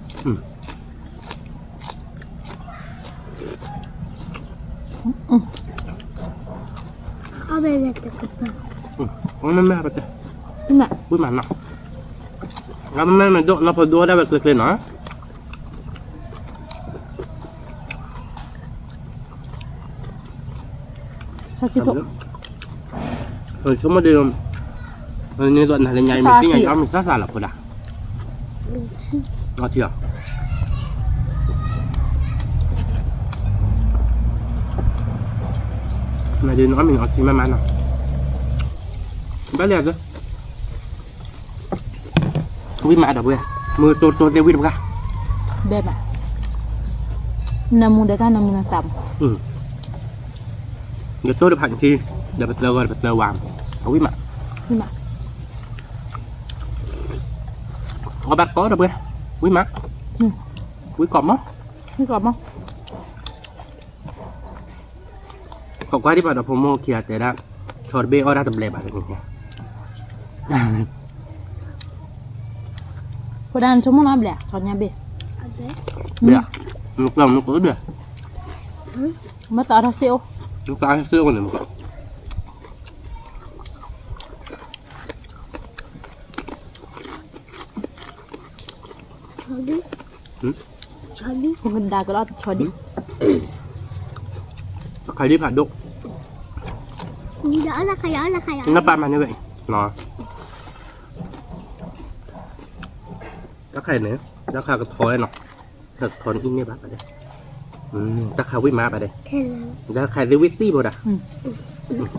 [SPEAKER 3] เอาไปเลยตะกะ
[SPEAKER 1] อ๋อมันไม่เอาไป
[SPEAKER 2] นี่น่ะ
[SPEAKER 1] อุ้ยมันเนาะแล้วมันโดนเราพอดูได้แบบเล็กๆเนาะ
[SPEAKER 2] ชาคิโตะ
[SPEAKER 1] cuma dia ini tuan hal nyai mesti yang kami sasa lah pada. Nggak siap. Nah dia nak ambil nasi mana? Balik tu. Wih mak ada boleh. Mưa tôi dia wih apa?
[SPEAKER 2] แบบอ่ะนามูดาตานามูนาซัม
[SPEAKER 1] Dia tu dia pakai dia betul wang. Wih mak.
[SPEAKER 2] นี่มา
[SPEAKER 1] Obat có được boleh. Wih mak. Wih cọp á.
[SPEAKER 2] นี่กรอบมั้ง
[SPEAKER 1] Kau kau di pada promo kia tidak. Corbe orang terbeli bahasa ni.
[SPEAKER 2] พอดานชั่วโมงนับแหละตอนนี้เบ
[SPEAKER 3] เอาไป
[SPEAKER 1] Dia. Nuk tu dia.
[SPEAKER 2] มาต่อทักเซล
[SPEAKER 1] Nuk tak hasil pun dia.
[SPEAKER 3] ชอดิชอดิ
[SPEAKER 2] คงกันดาก็รอดชอดิ
[SPEAKER 1] Khai đi phạt đục.
[SPEAKER 3] นี่เดี๋ยวละขยะละขยะ
[SPEAKER 1] Nó ba mà như vậy. Nó. Các khai nữa. Các khai cái thói nó. Thật thói in như bác ở đây. Các khai quý má ở đây.
[SPEAKER 3] แค่นั้น
[SPEAKER 1] Các khai dưới quý tí bộ đã.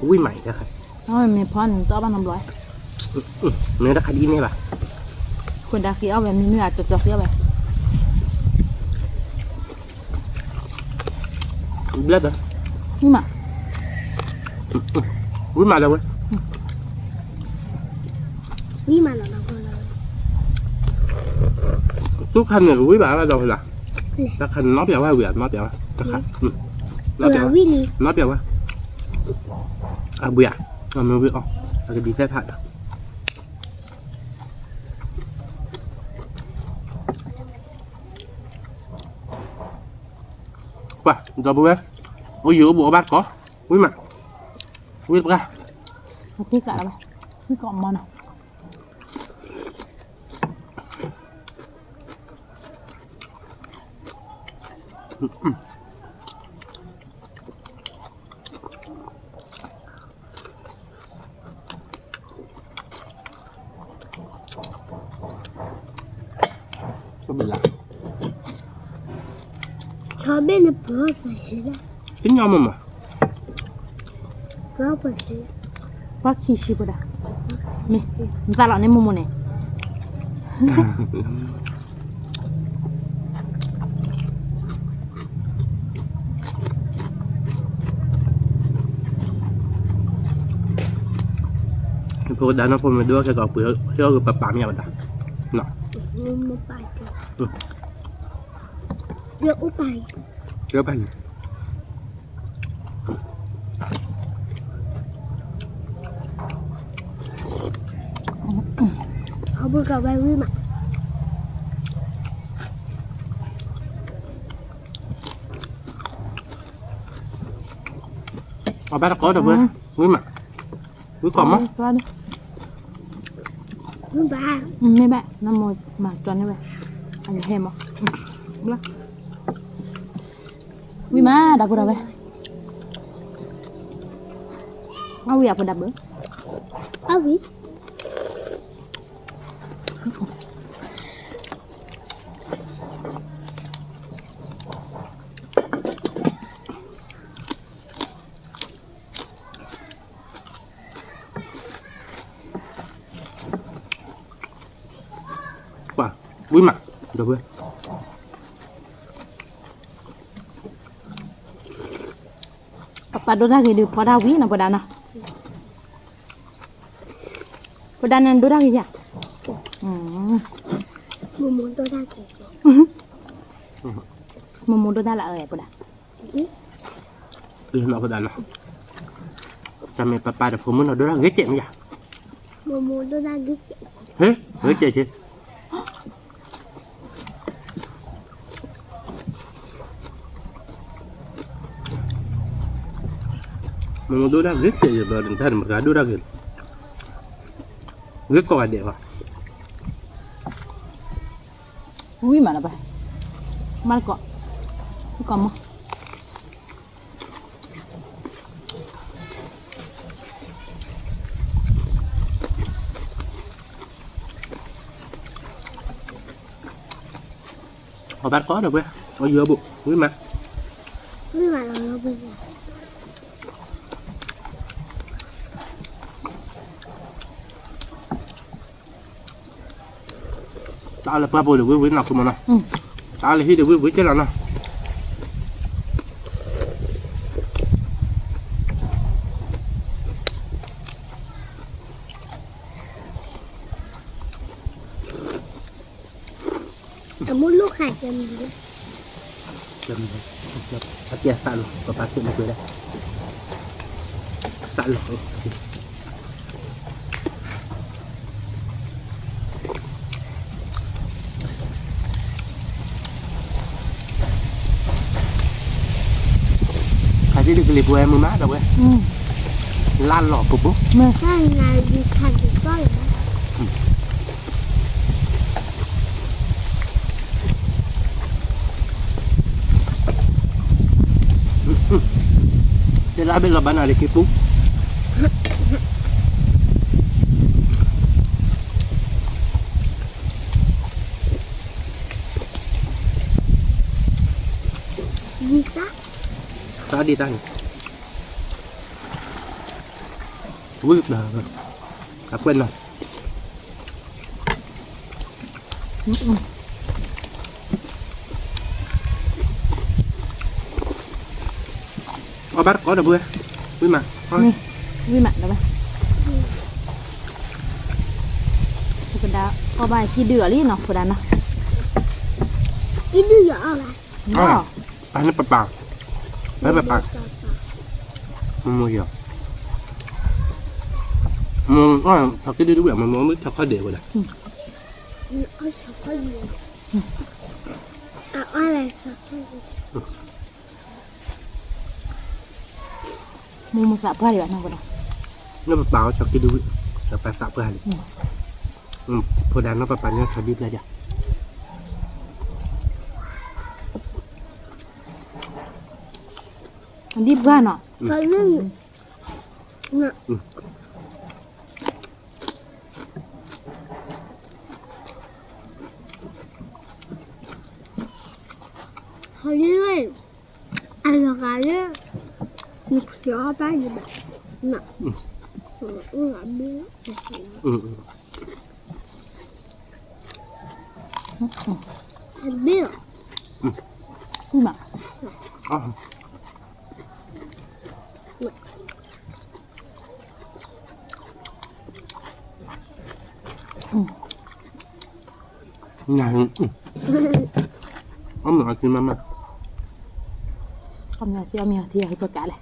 [SPEAKER 1] Quý mày các khai.
[SPEAKER 2] เอาไม่พอหนึ่งตัวบ้านน้ำร้อย
[SPEAKER 1] Nếu các khai đi như bà.
[SPEAKER 2] คนดากี้เอาแบบมีเนื้อจอกๆเยอะไป
[SPEAKER 1] Biết rồi.
[SPEAKER 2] นี่มา
[SPEAKER 1] Quý má đâu ấy.
[SPEAKER 3] นี่มันเหรอคนเรา
[SPEAKER 1] Chút khăn này quý bà là đâu là. Các khai nó béo hay Việt nó béo. Các khai. Nó
[SPEAKER 3] เผื่อ
[SPEAKER 1] béo.
[SPEAKER 3] วิลี
[SPEAKER 1] Nó béo quá. À bùi à. Mà mình biết không. Cái đi xếp hạt. Wow, giờ bố bé. Ôi dữ bộ bát có. Quý mặt. Quý ra.
[SPEAKER 2] เอาพริกกะแล้วไปพริกกรอบมันอ่ะ
[SPEAKER 1] Sao bị lạ.
[SPEAKER 3] ชอบเป็นเปลือกไปใช่ไหม
[SPEAKER 1] Tính nhau mà.
[SPEAKER 3] เปลือกไปใช่ไหม
[SPEAKER 2] ว่าคีชิบุดะนี่มันตาหล่อในมุมเนี่ย
[SPEAKER 1] Pô đá nó phun đưa cái gọt bữa cho cái bắp bám nhau đã. Nó.
[SPEAKER 3] มันไปกันเดี๋ยวอุไป
[SPEAKER 1] Đưa bánh.
[SPEAKER 3] เขาบอกกับไปวิมา
[SPEAKER 1] Ở bát có được với. Quý mặt. Quý còn á.
[SPEAKER 2] ว่าดิ
[SPEAKER 3] มันบ้า
[SPEAKER 2] ไม่แบะน้ำมวยมาจอนได้ไหมอันนี้แฮมอ่ะละวิมาดับกูดับไปเอาอยากไปดับเบ้อ
[SPEAKER 3] เอาวิ
[SPEAKER 1] Wow. Quý mặt. Được với.
[SPEAKER 2] ปลาโดรากีดูพอดาวินะพอดานะพอดานันโดรากีจ้ะ
[SPEAKER 3] มุมมองตัวได้กี่
[SPEAKER 2] Momo do dala ơi bữa
[SPEAKER 1] Đi nó có đàn nó. Cha mẹ papa đã phụ muốn nó đưa ra ghế chè mới à?
[SPEAKER 3] Momo đôi ra ghét chị.
[SPEAKER 1] Hế? Ghế chè chứ? Momo đưa ra ghế chè rồi mà đừng thay một cái đưa ra ghế. Ghế có ai đẹp à?
[SPEAKER 2] Ui mà là vậy. Mal kok. Kok mau?
[SPEAKER 1] Họ bắt có được quê. Ở giữa bụng. Quý mà.
[SPEAKER 3] Với mà là nó bây giờ.
[SPEAKER 1] Tao là papo được quý nào không mà nào.
[SPEAKER 2] Ừ.
[SPEAKER 1] Tao là hi được quý chứ là nào.
[SPEAKER 3] Ở một lúc hạt cho mình đấy.
[SPEAKER 1] Chầm phát kia sạn luôn. Papa chuyện này cười đây. Sạn luôn. Đi được clip của em mới mát đâu ấy. Lan lỏ cục bố.
[SPEAKER 3] Cái này đi thành thì có rồi.
[SPEAKER 1] Thế là bây giờ bạn nào để kịp phúc.
[SPEAKER 3] Đi ta.
[SPEAKER 1] Ta đi ta. Ui là đã quên rồi. Có bắt có được bữa. Ui mà.
[SPEAKER 2] Nih, ui mà đó vậy. Cái đó có bài chi đưa đi nó, cái đó nó.
[SPEAKER 3] Đi đưa rõ là.
[SPEAKER 2] Đó.
[SPEAKER 1] Anh nó bạc bạc. Đấy bạc bạc. Mua hiểu. Mua thật cái đứa mà mới thật khó để rồi đấy.
[SPEAKER 3] Ôi sao có gì. À ai là sao có gì.
[SPEAKER 2] Mua một sạp qua đi bạn nào cái đó.
[SPEAKER 1] Nó bạc bạc thật cái đứa. Thật bạc sạp ra đi. Phô đàn nó bạc bạc nó thật đi ra đi.
[SPEAKER 2] Đi qua nó.
[SPEAKER 3] Có những nè. Hồi đi ơi. Ăn được cái đó. Một gió ba gì bạn. Nè. Uống ngã bia. Ăn bia.
[SPEAKER 2] Ui mà.
[SPEAKER 1] Nhà ông nói gì mà
[SPEAKER 2] Không nhà thì hơi cả này.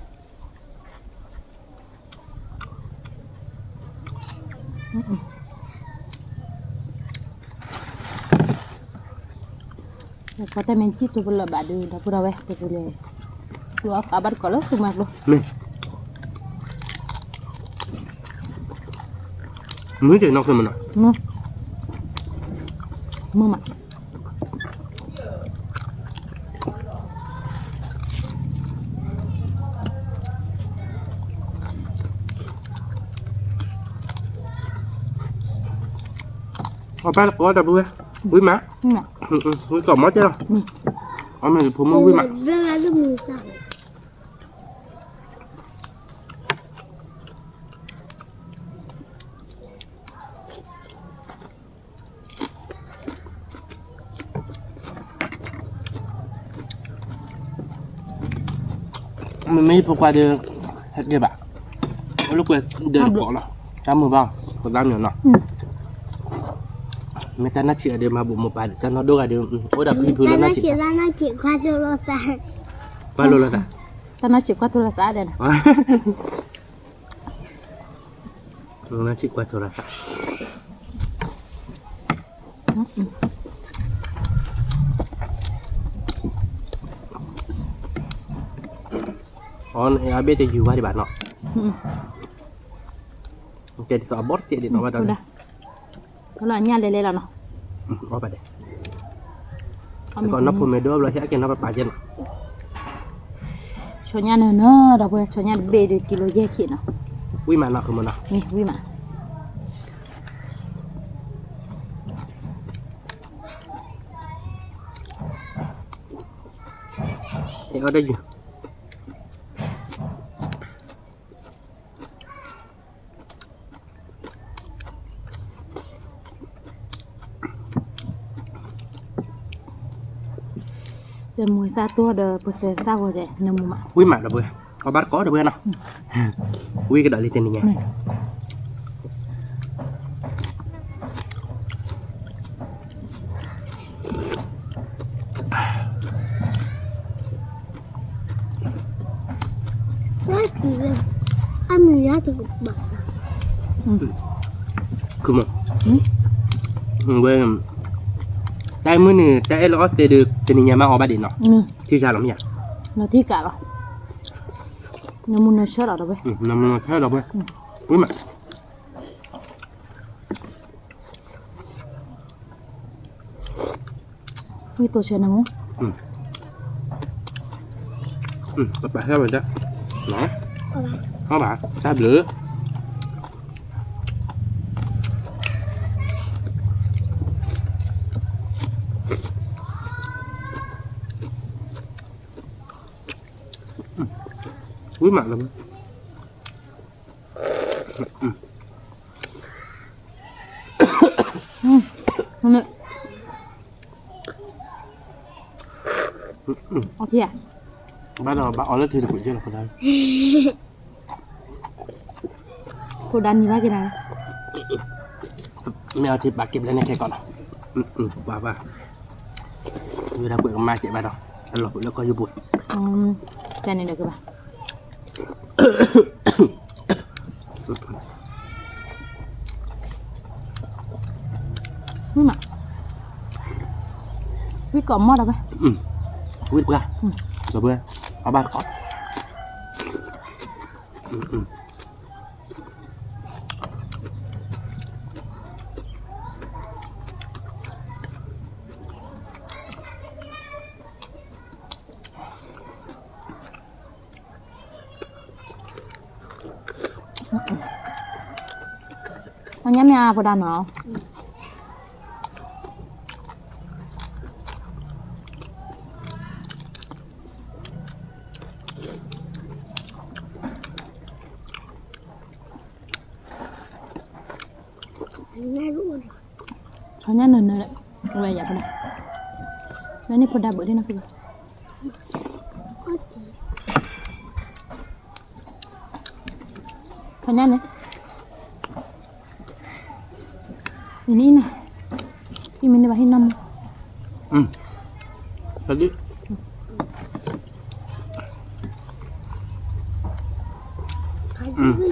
[SPEAKER 2] Có tay mình chỉ tụi là bà đưa đã vừa về tụi là tụi kabar kalau tụi mặc luôn.
[SPEAKER 1] Nè. Mới chạy nó thôi mà nè.
[SPEAKER 2] Mơ mà.
[SPEAKER 1] Ba có đâu bữa. Quý má. Quý còn mất chứ đâu. Ông này phụ mua quý má.
[SPEAKER 3] Rất là rất mùi sao.
[SPEAKER 1] Mình mới phụ qua đưa hết kia bạn. Lúc quay đưa được bỏ nào. Cảm ơn bao. Còn đang nhỏ nào. Meta nasi ada mabuk mau pada. Tanah dua ada. Oh dah pergi pulang nasi.
[SPEAKER 3] 让他起快就落山。
[SPEAKER 1] Baru lah dah.
[SPEAKER 2] ตอนนั้นสิบก็โทรศัพท์เด้นะ
[SPEAKER 1] Nasi kuat tu rasa. On habis tu jual di mana? Jadi sabor cik di nama dah.
[SPEAKER 2] ก็ละเนี่ยเละๆแล้วเนาะ
[SPEAKER 1] Apa deh? Kalau nak pun medo belah siapa nak pajen.
[SPEAKER 2] ชอนยาเนอะดอกบัวชอนยาเบดกิโลแยกขีดเนาะ
[SPEAKER 1] Wih mana ke mana?
[SPEAKER 2] นี่วิมา
[SPEAKER 1] Ada je.
[SPEAKER 2] Dah mui satu ada proses sawo je nemu mak.
[SPEAKER 1] Wih mak dah boleh. Kabar kau dah boleh nak. Wih ke dak lihat ni.
[SPEAKER 2] Ni.
[SPEAKER 3] Ambil tu bah.
[SPEAKER 1] Kuma. Wih. Tạiมื้อนี่แต่เราก็จะดึกจะนี่มาออกบ้านดิเนาะ
[SPEAKER 2] นี่
[SPEAKER 1] ที่ชาลำเนี่ย
[SPEAKER 2] เราที่กะเหรอน้ำมันเชื่อหรอเว้ย
[SPEAKER 1] น้ำมันแค่ดอกเว้ยอุ้ยมา
[SPEAKER 2] มีตัวเชื่อน้ำมัน
[SPEAKER 1] ไปแค่แบบนี้เนาะเข้ามาแซ่บหรืออุ้ยหมักแล้วมั้ย
[SPEAKER 2] นี่โอเคอ่ะ
[SPEAKER 1] บ้านเราบ้านเอาแล้วทีละปุ๋ยเยอะหรอคนไทย
[SPEAKER 2] โคดันนี่ว่ากี่ได้
[SPEAKER 1] ไม่เอาที่ปากเก็บแล้วเนี่ยแค่ก่อนบ้าอยู่ได้ปุ๋ยกับมาเจ็บบ้านเราแล้วก็อยู่ปุ๋ย
[SPEAKER 2] จานนี้เดี๋ยวกันป่ะนี่มาวิกรอบมอดเอาไป
[SPEAKER 1] วิทย์เพื่อเราเพื่อเอาบ้านก่อน
[SPEAKER 2] อันนี้มีอาพอดานเนาะ
[SPEAKER 3] Ngay luôn.
[SPEAKER 2] Soalnya nenek gue ya pada. Nah ini pada buat dia nak juga. Soalnya nih. Ini nah. Ini bahin nam.
[SPEAKER 1] Tadi.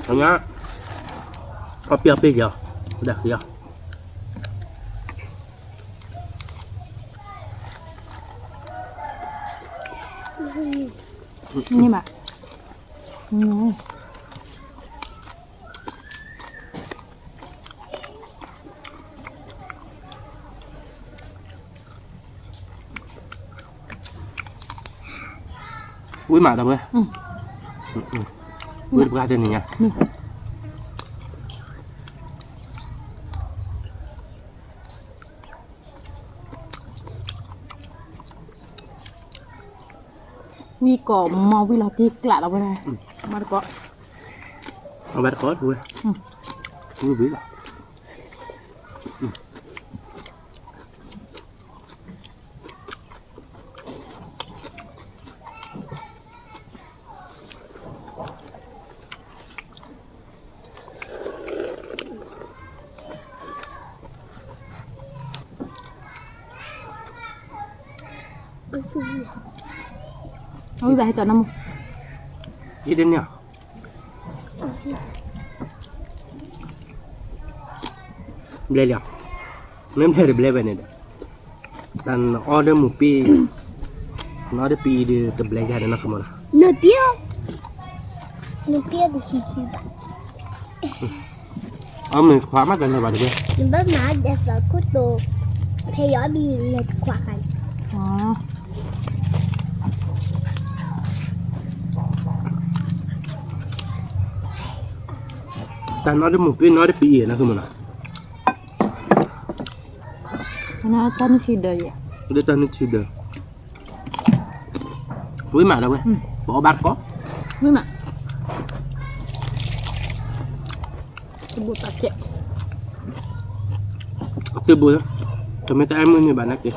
[SPEAKER 1] Soalnya kopi apa ya? Udah ya.
[SPEAKER 2] Ini mbak.
[SPEAKER 1] Ui mà đâu ơi. Ui ra trên này nha.
[SPEAKER 2] Vi có màu vi là thịt lạ đâu đây. Mà có.
[SPEAKER 1] Không bắt có thôi. Ui biết rồi.
[SPEAKER 2] เอาไปให้จอดน้ำมู
[SPEAKER 1] ยี่เด่นเนี่ยเบลล์ไม่เบลล์เบลล์ไปเนี่ยdan order mupi order pi di tebelah ada nak kemana
[SPEAKER 3] Nupia di situ.
[SPEAKER 1] mình khóa mắt gần rồi bà được chưa
[SPEAKER 3] Bữa mà đẹp là cô tổ thay gió bị lệch quả hành.
[SPEAKER 2] อ๋อ
[SPEAKER 1] dan order mupi order pi nak kemana
[SPEAKER 2] อันนั้นตอนนี้คือเดียว
[SPEAKER 1] udah tadi sudah với mà đâu vậy bỏ bát có
[SPEAKER 2] ไม่มาสบู่ตาเจ๊
[SPEAKER 1] từ bữa cho mấy em như bạn kì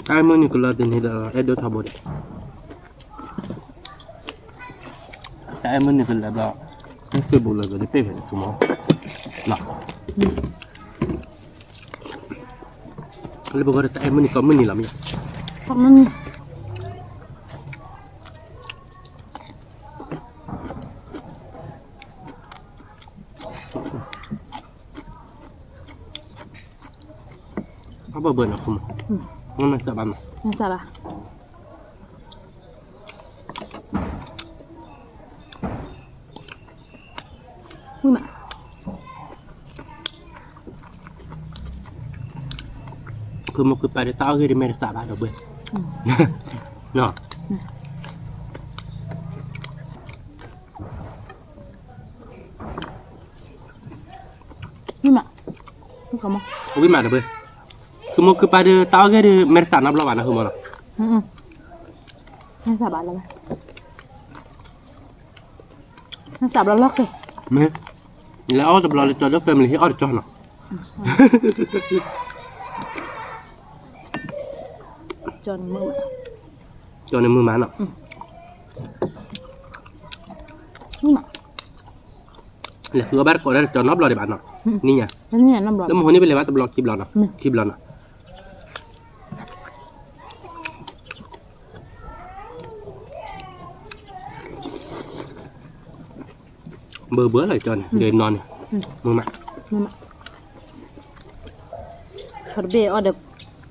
[SPEAKER 1] em như cái là tình hình là em đỡ thà bột em như cái là đó cái từ bữa là cái bếp phải cái món lọ kalau bukan em như có mình làm gì
[SPEAKER 2] เพราะมัน
[SPEAKER 1] apa benar kamu mana sabar
[SPEAKER 2] ไม่ทราบอ่ะไม่มา
[SPEAKER 1] คือมันคือไปได้ต้าคือได้ไม่ได้sabar đâu bênเนาะ
[SPEAKER 2] ไม่มาไม่ขอมา
[SPEAKER 1] với mà đâu bênคือมันคือไปได้ต้าคือได้ไม่ได้sabarนับรอบนะคือมัน
[SPEAKER 2] ไม่ทราบอะไรเลยไม่ทราบแล้วล็อกเลย
[SPEAKER 1] ไม่แล้วเอาแต่บลอเลยจอดรถเฟมิลี่ให้ออดจอดเนาะ
[SPEAKER 2] จนมือ
[SPEAKER 1] จอดในมือมันเนาะ
[SPEAKER 2] นี่มา
[SPEAKER 1] แล้วคือแบบก่อนได้จอดนับรอได้บ้านเนาะนี่ไง
[SPEAKER 2] แล้วนี่น้ำร้อน
[SPEAKER 1] แล้วมันคนนี้เป็นเลยว่าแต่บลอคลิปเราเนาะคลิปเราเนาะเบื่อเลยจอนเดินนอนมือมา
[SPEAKER 2] นี่มาชอบเบอเด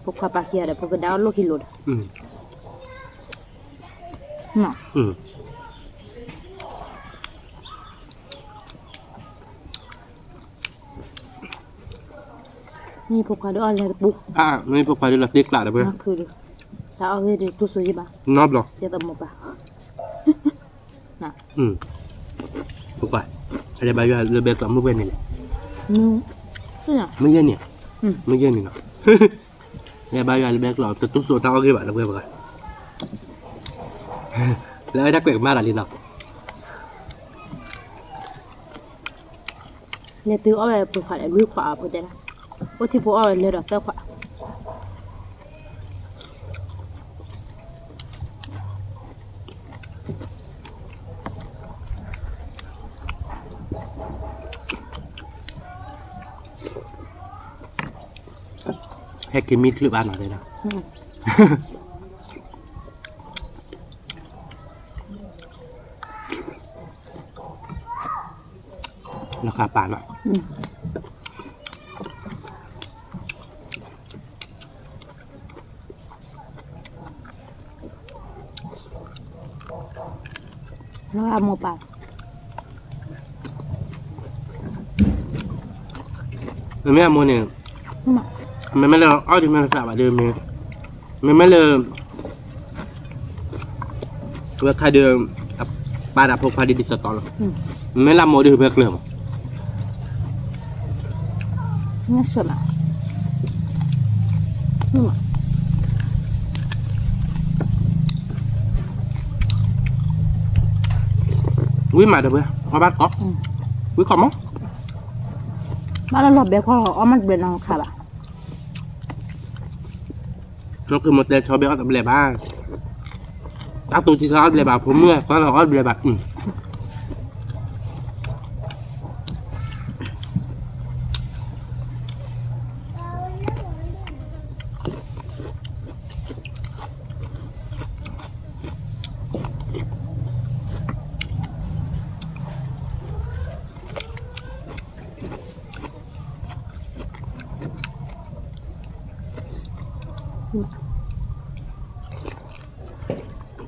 [SPEAKER 2] พวกข้าปลาเขียดพวกกระดาวโลกิโลด น่ะ นี่พวกกระดาวอะไรปุ๊ก
[SPEAKER 1] ไม่พวกไฟเดือดเด็กหลาดเลย
[SPEAKER 2] น่ะคือถ้าเอาเลยตัวสวยบ้าน
[SPEAKER 1] อบหรอ
[SPEAKER 2] จะต้องมาปะน่ะ
[SPEAKER 1] พวกไฟอะไรบางอย่างเรือเบลกลับมือเว้นนี่แหละ
[SPEAKER 2] นู้นี่น่ะ
[SPEAKER 1] ไม่เย็นเนี่ยไม่เย็นนี่เนาะอะไรบางอย่างเรือเบลกลับแต่ตุ๊กโซ่เท้ากี่บาทนะเพื่อนบอกแล้วถ้าเกิดมาหลายลินเนาะ
[SPEAKER 2] เลยตื้อเอาไปปลูกผักไอ้ลูกขวาพอใจนะว่าที่พวกเอาไปเลยดอกเต้าขวา
[SPEAKER 1] ให้กินมีดคลิปบ้านหน่อยเลยนะ ราคาป่าเนาะ
[SPEAKER 2] แล้วเอาหมูป่า
[SPEAKER 1] ไม่เอาโมเนี่ย
[SPEAKER 2] นี่น่ะ
[SPEAKER 1] มันไม่เลยอ้อที่มันสาบเดิมเลยมันไม่เลยว่าใครเดิมปลาดับพกพาดิดิสตอลไม่ละโมเดลเพื่อเกลือ
[SPEAKER 2] นี่สวยมากนี่มา
[SPEAKER 1] วิ่งมาเดี๋ยวเพื่อมาบ้านก๊อฟวิ่งก่อนมั้ง
[SPEAKER 2] บ้านเราหลับเบี้ยเพราะเรามันเป็นน้องขาบอ่ะ
[SPEAKER 1] nó cứ một đêm cho bé tập lẻ ba các tôi chỉ có lẻ ba phố mưa có là có lẻ ba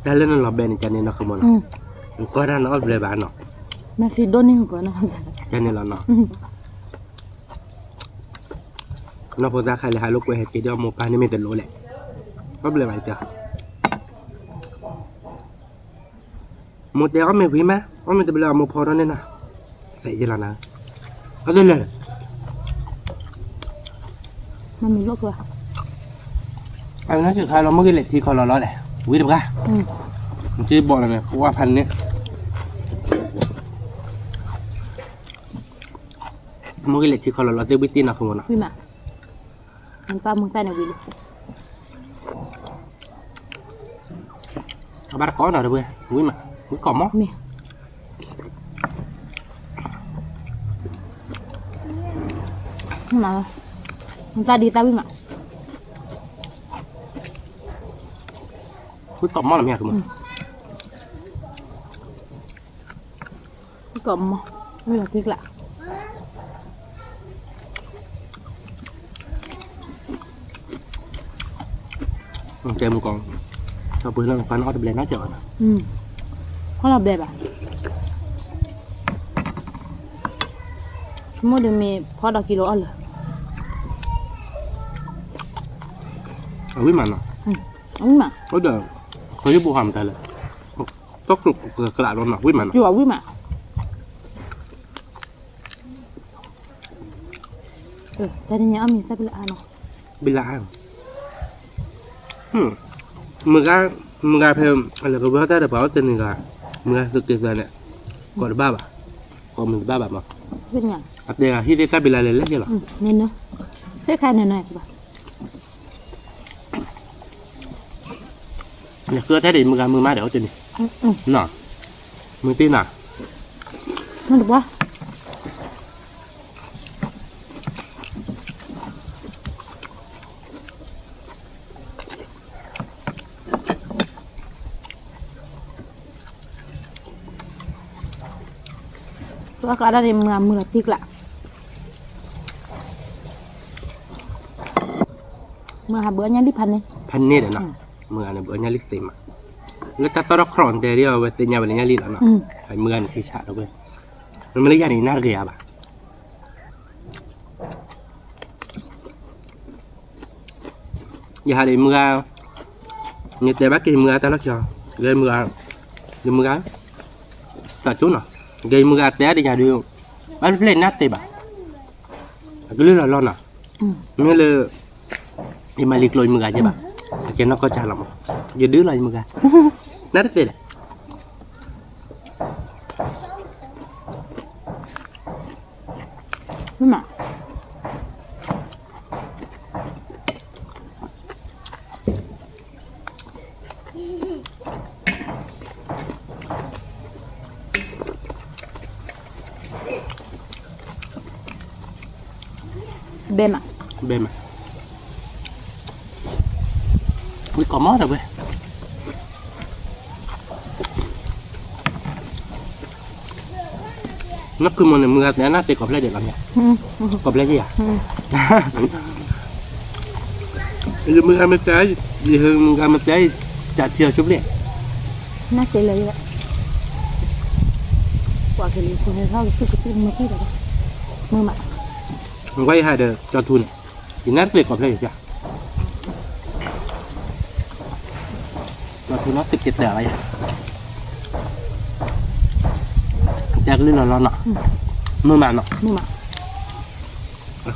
[SPEAKER 1] Dalam nak lebih ni jangan nak kemana. Kau dah nak lebih banyak.
[SPEAKER 2] Masih doni kau nak.
[SPEAKER 1] Jangan lah nak. Nak pun dah kali halu kau hati dia mau pani mesti lolek. Kau boleh macam. Mau dia kau mesti mana? Kau mesti boleh mau pora ni na. Saya je lah na. Ada le.
[SPEAKER 2] มันมีโรคเหรอ
[SPEAKER 1] อันนั้นคือใครเราเมื่อกี้เล็กที่เขาเราแหละวิ่งไปกันมันจะบอกอะไรเนี่ยเพราะว่าพันนี้เมื่อกี้เล็กที่เขาเราจะวิ่งตีนักขโมยนะ
[SPEAKER 2] วิมามันป้ามึงใส่ในวิล
[SPEAKER 1] เอาบ้านก้อนหน่อยเว้ยวิ่งมาวิ่งก่อมั้ง
[SPEAKER 2] มีมามันใส่ดีตาวิมา
[SPEAKER 1] วิ่งก่อมั้งหรือไม่ขโมย
[SPEAKER 2] กลมมั้งไม่หลับทิกละ
[SPEAKER 1] เจมก่อนเราเปิดแล้วฟันออดเบลน่าเจ๋อนะ
[SPEAKER 2] เพราะเราแบบอ่ะชั่วโมงเดียวมีพอดอกกิโลอ่ะเหรอ
[SPEAKER 1] วิ่งมันอ่ะ
[SPEAKER 2] วิมา
[SPEAKER 1] ก็เดี๋ยวเขาจะบูหามแต่เลยต้องกลุกกระดาษร้อนหน่อยวิ่งมัน
[SPEAKER 2] อยู่อ่ะวิมาแต่ทีนี้เอามีสักเป็นอะไรเนาะ
[SPEAKER 1] บิลามึงเพิ่มอะไรก็ว่าแต่เดี๋ยวพอจะนึกอ่ะมึงสึกเกิดอะไรเนี่ยก่อนบ้าบ่ะก่อนมึงบ้าแบบมั้ง
[SPEAKER 2] เป็นยัง
[SPEAKER 1] อัปเดตที่ได้บิลาเลยเล่นเหรอ
[SPEAKER 2] เน้นเนาะใช่ใครหน่อยๆป่ะ
[SPEAKER 1] เนี่ยเกิดแท้เดี๋ยวมึงมาเดี๋ยวจะนี่หน่อมึงตีหน่อ
[SPEAKER 2] มันถูกป่ะตัวก็ได้มือติกละมือหาเบื่อยังดิพันเนี่ย
[SPEAKER 1] พันนี่เดี๋ยวนะมึงอันนี้เบอร์เนี่ยลิสเต็มอ่ะแล้วแต่ตอนเราครอนเดียวเวทีเนี่ยวันนี้ลิสแล้วเนาะไอ้มึงอันที่ชาเราเว้ยมันไม่ได้ยันนี่น่าเกลียดป่ะอย่าให้มึงอ่ะเนี่ยแต่บ้ากินมึงอ่ะแต่ละจอเลยมึงอ่ะเดี๋ยวมึงอ่ะสัตว์จุ๊นเนาะgây mưa té đi nhà đi bán lên nát tê bà cứ lưỡi là lon à mới lơ thì mà lịch lôi mưa chứ bà cho nó có trả lòng giờ đứa lại mưa nát tê này
[SPEAKER 2] đúng mà bem à
[SPEAKER 1] mới có mót rồi vậy nó cứ một mưa té nát thì có lấy để làm nhỉ có lấy gì à giờ mưa ăn trái gì hơn ăn trái chả chiều chút đi
[SPEAKER 2] nát chạy lấy vậy quả cái nàyคนเราสึกกระตุ้นมาที่ไหนมือมา
[SPEAKER 1] quay hai đợt cho thu này thì nát việc có lấy chưa cho thu nó tiết kiệm tiền này chắc lên là lo nọ mưa màn nọ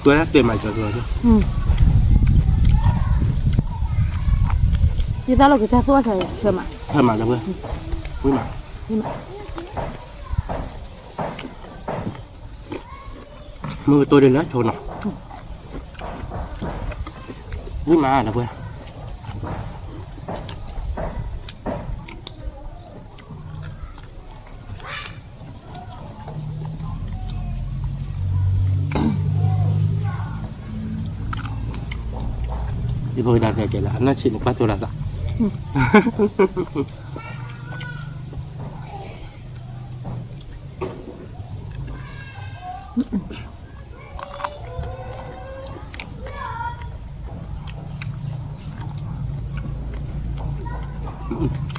[SPEAKER 1] cứ nát tiền mày cho rồi chứ
[SPEAKER 2] chứ tao là cái cha tua trời trời mà
[SPEAKER 1] thôi mà rồi vui mà mưa tôi đến đó chỗ nào vui mà là vui đi vui đặt này chỉ là nó chỉ một bát tôi là sao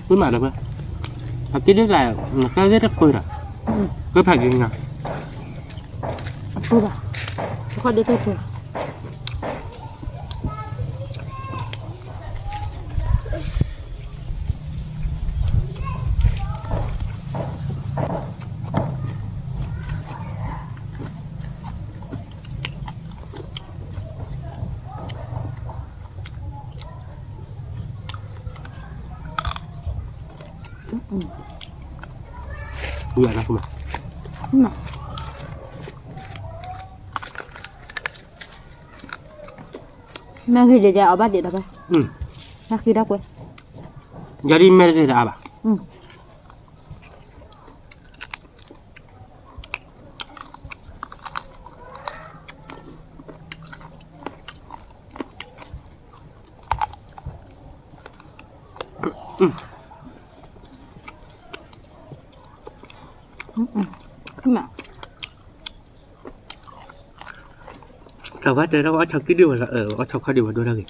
[SPEAKER 1] ไม่มาเลยเพื่อนอากินได้แหละก็ได้แต่เปิดอ่ะก็ผักยังไง
[SPEAKER 2] ปูป่ะเขาได้ตัวปู
[SPEAKER 1] เบื่อนะคุณ
[SPEAKER 2] น่ะแม่คือจะเอาบ้านเด็ดเอาไปน่าคือได้กว่า
[SPEAKER 1] jadi mereka dah apa
[SPEAKER 2] mà
[SPEAKER 1] Sao vậy? Đây nó cho cái điều là cho cái điều vào đôi đây.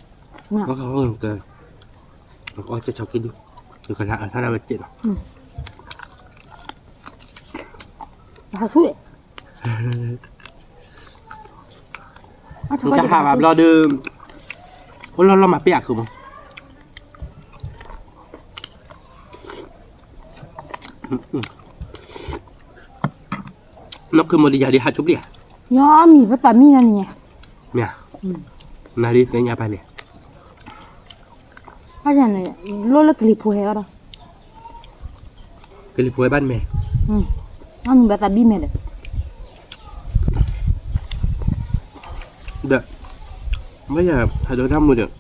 [SPEAKER 1] Có không được. Có cho cái điều. Được cái là sao lại chết rồi.
[SPEAKER 2] Hả suy.
[SPEAKER 1] Chúng ta hạ vào lo đưa. Có lo mà bẹt không? Nó cứ một đi giờ đi hạt chút đi.
[SPEAKER 2] Nhớ mì bắt tạm mì này nè.
[SPEAKER 1] Mẹ. Nào đi tới nhà bà liền.
[SPEAKER 2] Bây giờ này lô là clip phù hợp đó.
[SPEAKER 1] Clip phù hợp ban mẹ.
[SPEAKER 2] Nó mì bắt tạm mì mẹ đấy.
[SPEAKER 1] Được. Bây giờ hãy đối thăm một được.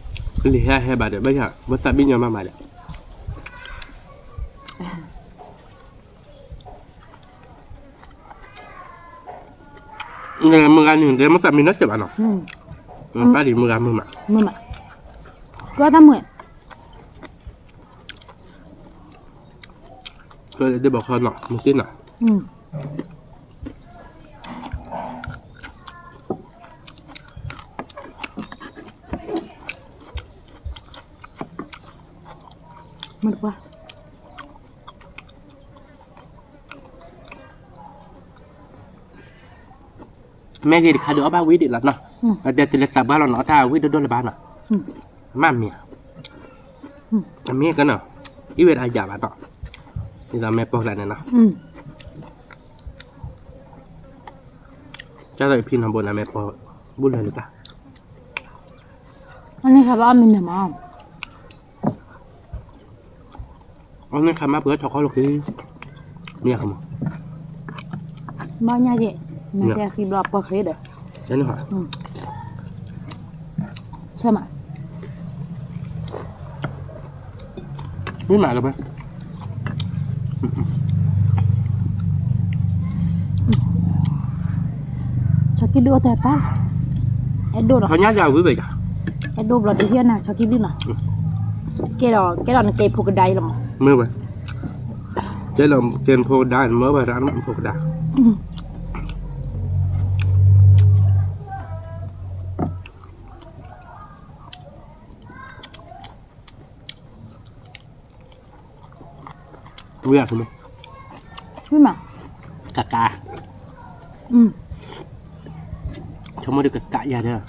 [SPEAKER 1] Clip hai bà được bây giờ bắt tạm mì nhà mà được. Ngày mưa ăn thì mất mình nó sẽ bạn nào? Ba đi mưa ăn mưa mà.
[SPEAKER 2] Mưa mà. Có tao mưa.
[SPEAKER 1] Rồi để bỏ con nọ, một tí nọ.
[SPEAKER 2] Mưa quá.
[SPEAKER 1] Mẹ gì khá đỡ ba quý đi lắm nè. Để từ lịch sử ba nó ta quý đỡ là ba nè. Má mẹ. Mẹ cái nào? Ý về ai giả bạn nọ. Thì là mẹ bỏ lại này nè. Chắc là pin hầm bồn là mẹ bỏ bút lại được cả.
[SPEAKER 2] Anh ấy khá ba mình nè mà.
[SPEAKER 1] Anh ấy khá má bữa cho có lúc khi mẹ không?
[SPEAKER 2] Bao nhiêu vậy? Mẹ theo khi bỏ bỏ khế được.
[SPEAKER 1] Đấy nữa hả?
[SPEAKER 2] Sao mà?
[SPEAKER 1] Biết mà được không?
[SPEAKER 2] Cho cái đua tay phát. Em đua đó.
[SPEAKER 1] Thôi nhát ra quý vị à?
[SPEAKER 2] Em đua là đi thiên nào cho cái đứa nào. Cái đó là cây phụ cái đầy lắm.
[SPEAKER 1] Mưa vậy. Đây là tiền phô đá mới và rán mặn phô đá. Quý à không?
[SPEAKER 2] Quý mà.
[SPEAKER 1] Cà. Chúng mới được cà ra đây.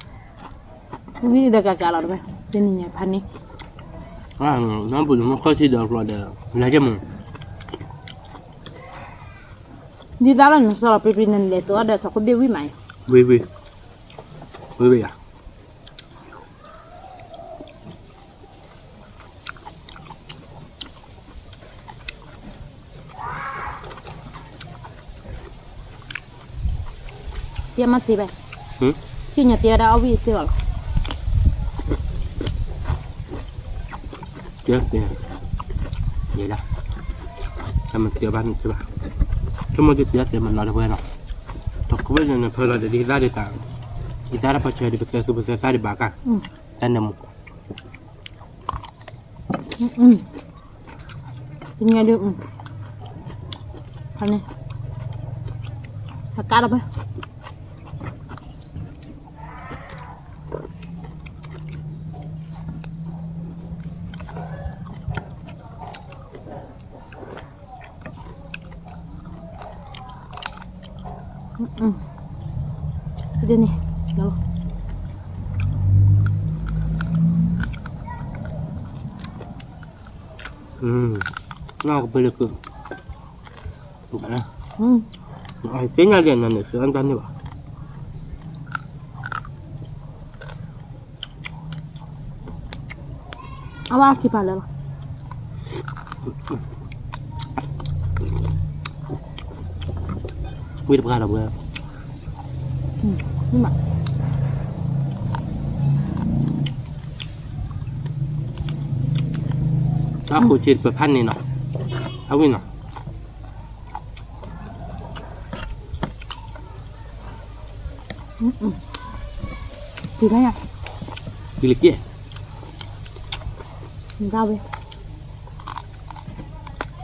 [SPEAKER 2] Quý được cà là được vậy. Tên này nhỉ, pan đi.
[SPEAKER 1] Nó bùn nó khó chỉ được rồi để lấy cho mình.
[SPEAKER 2] Di dalam soal pimpinan itu ada satu dewi mai.
[SPEAKER 1] Quý à?
[SPEAKER 2] Dia masih bay. Kini dia ada awi itu loh.
[SPEAKER 1] Chết nè. Vậy đó. Cho mình tiêu bánh chứ bà. Chúng mình chết để mình nói được quen rồi. Thật có biết là thôi là để đi ra đi tặng. Đi ra phải chơi đi bữa giờ đi bà cả. Tên là một.
[SPEAKER 2] Nghe được. Cái này. Hạt cá đâu bay. Dia nih. Kalau
[SPEAKER 1] ngon kepala ke. Bukan lah. Hasilnya dia nanti sekarang ni bah.
[SPEAKER 2] awak kipala lah.
[SPEAKER 1] Wih berapa dah?
[SPEAKER 2] Ni mak.
[SPEAKER 1] Aku cerita berpan ni nak. Awin nak.
[SPEAKER 2] Thì đấy à,
[SPEAKER 1] Pilih dia.
[SPEAKER 2] rau đi.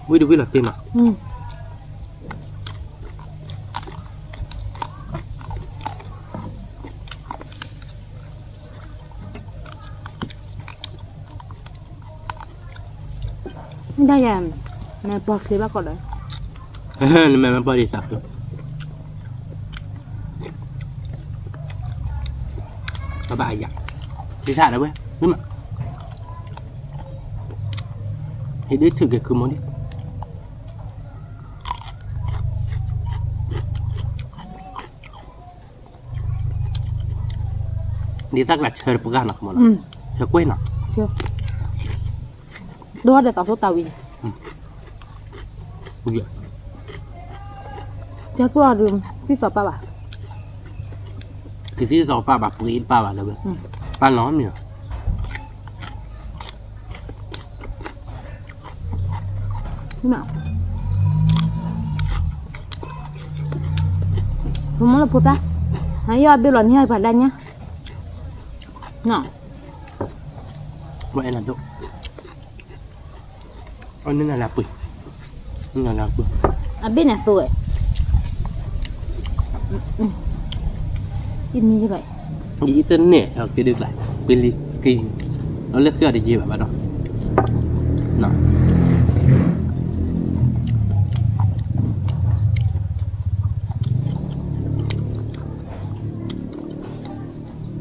[SPEAKER 1] Wih dia lah tema.
[SPEAKER 2] Đây là này bọt thì bác còn đấy.
[SPEAKER 1] Ni memang boleh tak tu. Apa ayam? Bisa dah boleh. Memang. Ini tu ke kumon ni. Dia tak nak cer pegang nak mana. Cer kuih nak.
[SPEAKER 2] Chưa. Đó là tao số tàu gì.
[SPEAKER 1] Bagi.
[SPEAKER 2] Chắc qua đường phi sợ ba bà.
[SPEAKER 1] Cái gì sao ba bà bagi ba bà lah. Ba lon ni.
[SPEAKER 2] Thế nào? Không muốn là phụ ta. Hãy giờ biết lần hai phải lên nhá. Nào.
[SPEAKER 1] Vậy là đâu? Nên là bự. Nên là bự.
[SPEAKER 2] À biết là tuổi. In như vậy.
[SPEAKER 1] Jadi tên nè, họ cái được lại. Pilih cái nó lấy cái để gì vậy bạn đó. Nào.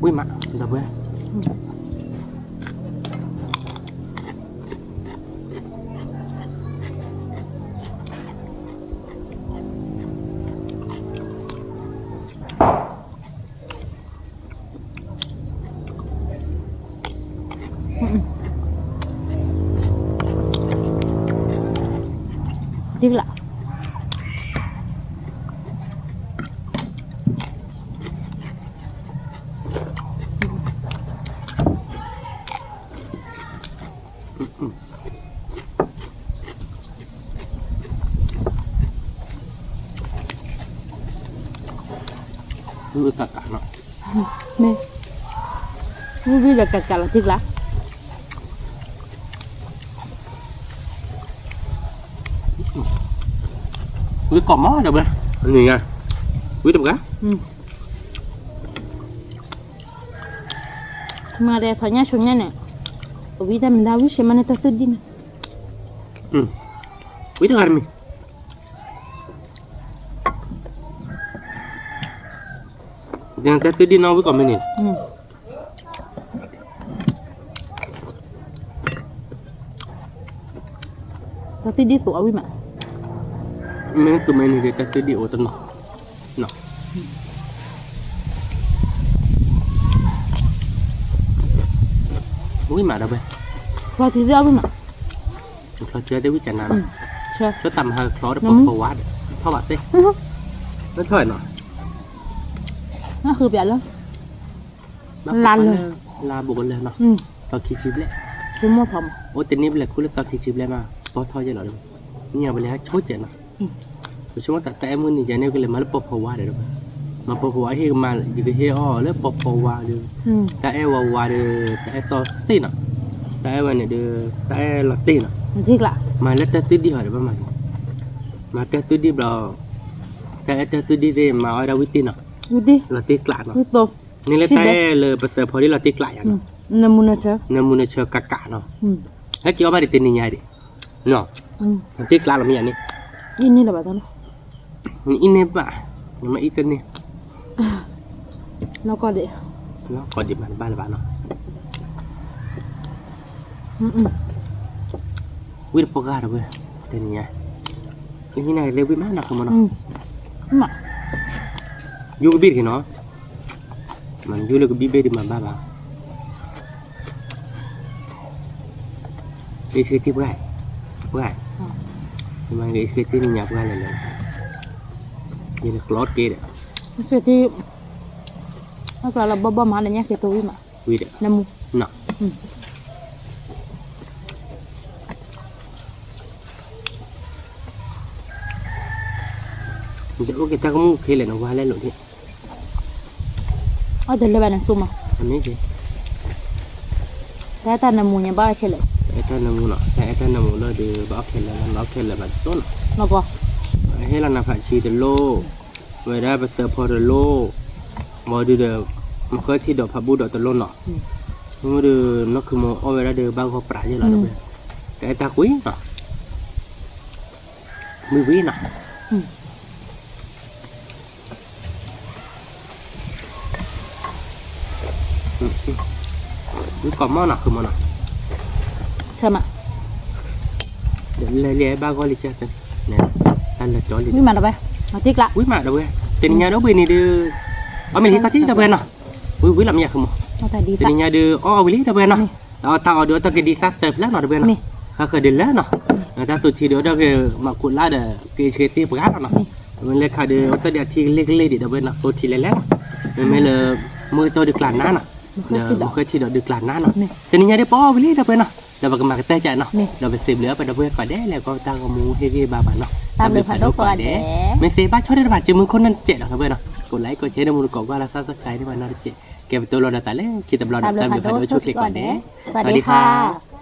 [SPEAKER 1] Ui mà, được chưa?
[SPEAKER 2] Tiếc lạ.
[SPEAKER 1] Lu tak tak nak.
[SPEAKER 2] Nè. Như bây giờ cạch là tiếc lạ.
[SPEAKER 1] Quý còn mó đâu bên này nha. Quý được cá.
[SPEAKER 2] Mà đây thôi nhá xuống nhá nè. Ở bây giờ mình đào xem mà nó ta tự đi nè.
[SPEAKER 1] Quý được ăn mình. Jangan tak di nawi kami ni.
[SPEAKER 2] Tapi dia tu awi mak.
[SPEAKER 1] Memang tu main ni tak di otak nak. Nak. Ui mà đâu bên.
[SPEAKER 2] Rồi thì dia awi mak.
[SPEAKER 1] Kalau chưa ada wican nào.
[SPEAKER 2] Chưa.
[SPEAKER 1] Nó tầm hơi khó để bọc vào quá. Thôi bạn xem. Nó thôi nào.
[SPEAKER 2] Nóคือแบบแล้ว Lanเลย
[SPEAKER 1] ลาบุกเลยเนาะตอนคิดชิบเลย
[SPEAKER 2] chúng mua phòng
[SPEAKER 1] โอ้แต่นี่เป็นเลยคุณเลือกตอนคิดชิบเลยมาพอทอดจะหรอเนี่ยไปเลยฮะช่วยเจ๋งเนาะผมช่วยแต่แต่มือนี่จะเนี่ยก็เลยมาแล้วปอบว่าเดี๋ยวมาปอบว่าให้มาอยู่กับเฮอแล้วปอบว่าเดี๋ยวแต่ไอ้ว่าเดี๋ยวแต่ไอ้ซอสซี่เนาะแต่ไอ้วันเนี่ยเดี๋ยวแต่ไอ้ลาเต้เนาะ
[SPEAKER 2] tiếc lạ.
[SPEAKER 1] มาแล้วแต่ตื้อดีหรอประมาณมาแต่ตื้อดีเราแต่ไอ้แต่ตื้อดีเดมาเอาดาวิติเนาะ
[SPEAKER 2] Đi đi.
[SPEAKER 1] ลาเต้กลาเนาะ
[SPEAKER 2] Đi tô.
[SPEAKER 1] นี่เลยแต่เลยภาษาพอที่ลาเต้กลาอย่างเนาะ
[SPEAKER 2] Namuna chưa?
[SPEAKER 1] น้ำมันเชื่อกะกะเนาะให้เกี่ยวมาดิเต็นนี่ไงดิเนาะที่กลางเรามีอันนี้
[SPEAKER 2] In như là bà ta nó.
[SPEAKER 1] อินเนบะ mà ít cân đi
[SPEAKER 2] แล้วก็เดี๋ยว
[SPEAKER 1] nó còn dịp hẳn ba là bạn nó quý được poga rồi bây tên nhà cái này leo với má nào không mà nó
[SPEAKER 2] มา
[SPEAKER 1] vô cái biết thì nó mà vô được cái biết đi mà ba bà đi chơi tiếp gái nhưng mà cái chơi tiếp nhà gái nàyนี่คือคลอสเกด
[SPEAKER 2] เสียที่ถ้าเกิดเราบ้ามาเนี่ยคือตัววิ่งมา
[SPEAKER 1] วีเด
[SPEAKER 2] น้ำมู
[SPEAKER 1] น่ะมันจะโอเคถ้าก็มึงเคยเล่นเอาไว้เล่นหรือที่
[SPEAKER 2] อ๋อเดี๋ยวเลยไปนั่งซูมา
[SPEAKER 1] อันนี้สิ
[SPEAKER 2] แต่ถ้าน้ำมูเนี่ยบ้าใช่เลย
[SPEAKER 1] ไอ้ท่านน้ำมูน่ะไอ้ท่านน้ำมูเราดูบ้าเคยเล่นเราเคยเล่นแบบต้น
[SPEAKER 2] แล้วก็
[SPEAKER 1] ให้เราหน้าผาชีเดโลเวลาไปเตอร์พอเดโลมาดูเดมันก็ที่ดอกพับบูดอกตะล้นเนาะมาดูนักคือมเอาเวลาเดบางเขาปราเยอะแล้วด้วยแต่ตากุ้ยเนาะมือวิ่งเนาะดูก่อนมั่งเนาะคือมั่งเนาะ
[SPEAKER 2] ใช่ไหม
[SPEAKER 1] เดี๋ยวเลี้ยบ้างก็ลิเชตันเนี่ยตันละจอลิ
[SPEAKER 2] วิ่งมาแล้วไปมาติ๊กละ
[SPEAKER 1] อุ้ยมาเด้อเว้ยเต็นยาเด้อเว้ยนี่เด้อเอาไม่ลิตาที่ตะเวนเนาะอุ้ยลำยาคือมั่ง
[SPEAKER 2] เอาแต่ดี
[SPEAKER 1] เต็
[SPEAKER 2] ตาน
[SPEAKER 1] ยาเด้ออ๋อวิลิตะเวนเนาะเอาตาเอาเดี๋ยวตะเกดีซัสเซฟแล้วเนาะตะเวนเนาะเขาเคยเดินแล้วเนาะแต่สุดที่เดี๋ยวเดี๋ยวก็มาคุยละเด้อเกยเชตีปากาเนาะมันเลยค่ะเดี๋ยวตะเดียที่เล็กๆดิตะเวนเนาะตัวที่เล็กๆมันไม่เลยมือตัวดึกหลานน้าเนาะเดี๋ยวเคยที่เดี๋ยวดึกหลานน้าเนาะเต็นยาเด้อป้อวิลิตะเวนเนาะเดี๋ยวก็มาเตะใจเนาะเดี๋ยวไปเสพเหลือไปตะเวนก่อนเด้แล้วก็ตากมูเฮ้ยบ้าๆเนาะ
[SPEAKER 2] ตามเลยผัดดอกก่อนเด้
[SPEAKER 1] ไม่เซบ้าชอบได้บาดเจ็บมือคนนั้นเจ็บหรอกครับเพื่อนเนาะกดไลค์กดแชร์ในมือกดว่าเราซับสไครต์ได้บ้านนอร์เจ็บเก็บตัวเราแต่เล่คิดแต่เรา
[SPEAKER 2] ตามเลย
[SPEAKER 1] ตาม
[SPEAKER 2] ผั
[SPEAKER 1] ดู
[SPEAKER 2] ดด
[SPEAKER 1] ผ่า
[SPEAKER 2] อน ก
[SPEAKER 1] ด้วยชุดเล็ก
[SPEAKER 2] ก่
[SPEAKER 1] ก่
[SPEAKER 2] อ
[SPEAKER 1] อน น
[SPEAKER 2] เด้
[SPEAKER 1] เด้
[SPEAKER 2] สวัสดีค่ะ